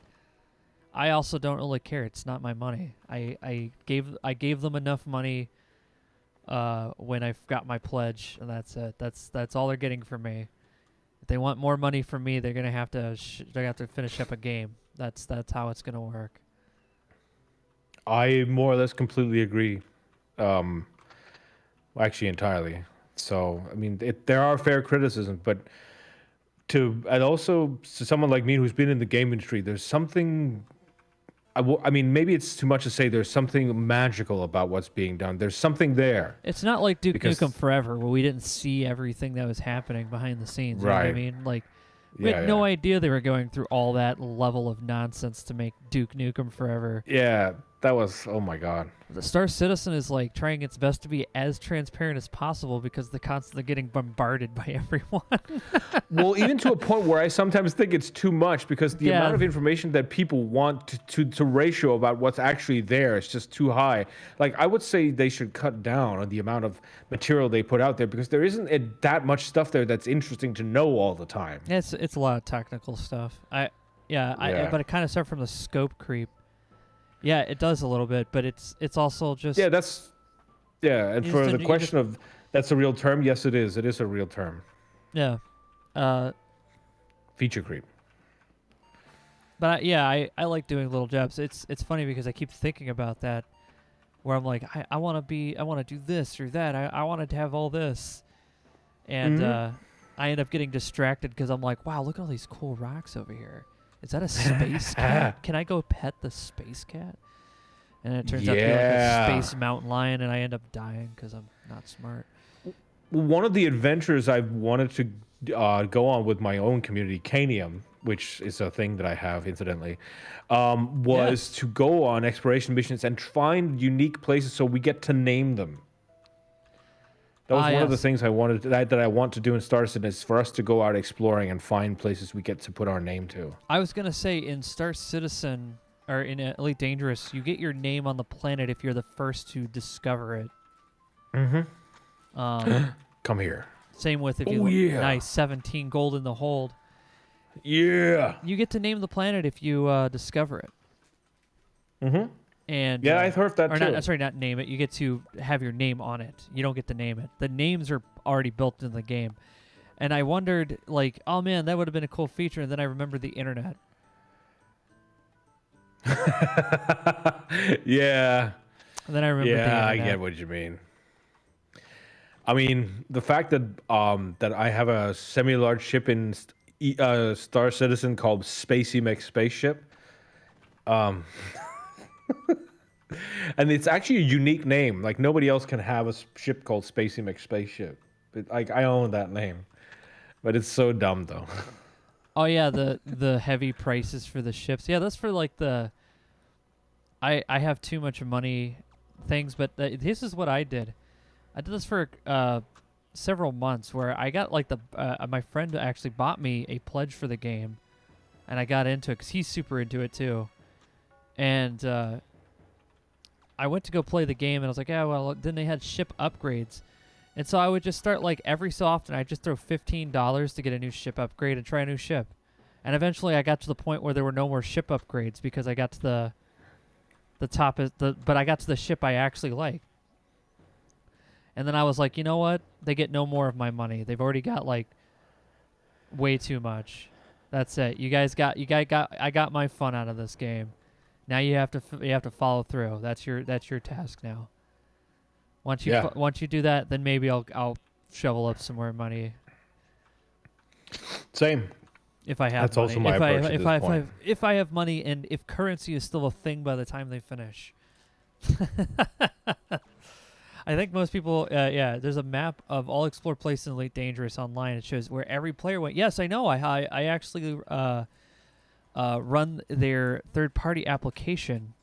I also don't really care. It's not my money. I gave them enough money when I got my pledge, and that's it. That's all they're getting from me. If they want more money from me, they're gonna have to finish up a game. That's how it's gonna work. I more or less completely agree. actually entirely. So I mean, there are fair criticisms, but and also to someone like me who's been in the game industry, there's something. I mean, maybe it's too much to say there's something magical about what's being done. There's something there. It's not like Duke Because- Nukem Forever, where we didn't see everything that was happening behind the scenes. You know what I Right. mean? Like, we had no idea they were going through all that level of nonsense to make Duke Nukem Forever. Yeah, that was, oh my God. The Star Citizen is like trying its best to be as transparent as possible because they're constantly getting bombarded by everyone. Well, even to a point where I sometimes think it's too much because the Yeah. amount of information that people want to ratio about what's actually there is just too high. Like, I would say they should cut down on the amount of material they put out there because there isn't that much stuff there that's interesting to know all the time. It's a lot of technical stuff. But it kind of started from the scope creep. Yeah, it does a little bit, but it's also just Yeah, and You for just- the you question of that's a real term, yes, it is. It is a real term. yeah. Feature creep. But I like doing little jobs. It's funny because I keep thinking about that, where I'm like I want to do this or that. I wanted to have all this, and I end up getting distracted because I'm like, wow, look at all these cool rocks over here. Is that a space cat? Can I go pet the space cat? And it turns out to be like Yeah. a space mountain lion, and I end up dying because I'm not smart. One of the adventures I've wanted to go on with my own community, Canium, which is a thing that I have, incidentally, was to go on exploration missions and find unique places so we get to name them. That was one of the yes. things I wanted that I want to do in Star Citizen is for us to go out exploring and find places we get to put our name to. I was gonna say in Star Citizen or in Elite Dangerous, you get your name on the planet if you're the first to discover it. Mm-hmm. Come here. Same with if Oh, you yeah. nice 17 gold in the hold. Yeah. You get to name the planet if you discover it. Mm-hmm. And Yeah, I've heard that or too. not, sorry, not name it. You get to have your name on it. You don't get to name it. The names are already built in the game. And I wondered, like, oh man, that would have been a cool feature. And then I remembered the internet. Yeah. And then I remembered the Yeah, I internet. get what you mean. I mean, the fact that that I have a semi-large ship in Star Citizen called Spacey McSpaceship, and it's actually a unique name. Like nobody else can have a ship called Spacey McSpaceship. Like I own that name, but it's so dumb though. Oh yeah, the heavy prices for the ships. Yeah, that's for like the. I have too much money, things, but this is what I did. I did this for several months, where I got like my friend actually bought me a pledge for the game, and I got into it because he's super into it too, and I went to go play the game, and I was like, yeah, well, then they had ship upgrades. And so I would just start, like, every so often, I'd just throw $15 to get a new ship upgrade and try a new ship. And eventually I got to the point where there were no more ship upgrades because I got to but I got to the ship I actually like. And then I was like, you know what? They get no more of my money. They've already got, like, way too much. That's it. I got my fun out of this game. Now you have to follow through. That's your task now. Once you do that, then maybe I'll shovel up some more money Same. if I have. That's money. also my approach at this point. If I have money and if currency is still a thing by the time they finish. I think most people, there's a map of all explored places in Elite Dangerous online. It shows where every player went. Yes, I know. I actually run their third-party application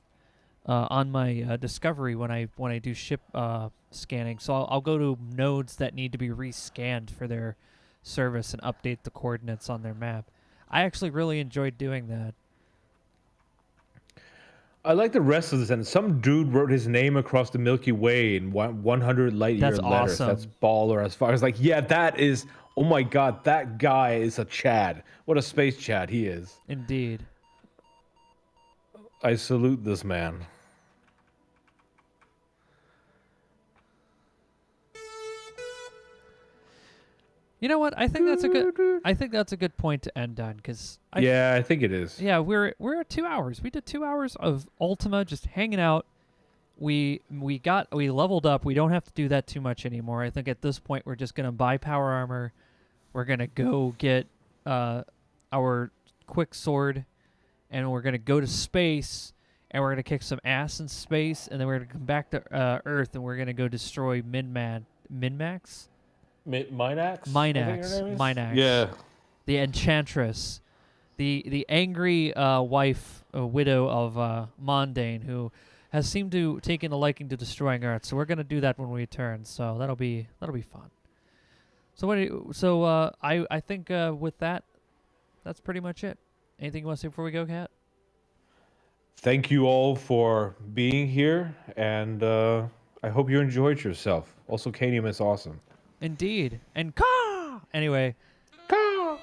on my Discovery when I do ship scanning. So I'll go to nodes that need to be rescanned for their service and update the coordinates on their map. I actually really enjoyed doing that. I like the rest of the sentence. Some dude wrote his name across the Milky Way in 100 light year That's letters. awesome. That's baller as far as like, yeah, that is, oh my God, that guy is a Chad. What a space Chad he is. Indeed. I salute this man. You know what? I think that's a good point to end on because Yeah, I think it is. yeah, we're at 2 hours. We did 2 hours of Ultima just hanging out, we leveled up. We don't have to do that too much anymore. I think at this point we're just gonna buy power armor. We're gonna go get our quick sword, and we're gonna go to space, and we're gonna kick some ass in space, and then we're gonna come back to Earth, and we're gonna go destroy Minax. Minax. Yeah. The Enchantress, the angry wife, widow of Mondane, who has seemed to taken a liking to destroying Earth. So we're gonna do that when we return. So that'll be fun. So I think with that, that's pretty much it. Anything you want to say before we go, Kat? Thank you all for being here, and I hope you enjoyed yourself. Also, Canium is awesome. Indeed. And caw! Anyway, caw!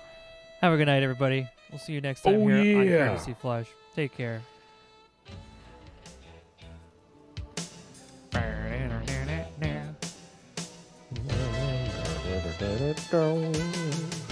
Have a good night, everybody. We'll see you next time here on Courtesy Flush. Take care. Da-da-da-da-da.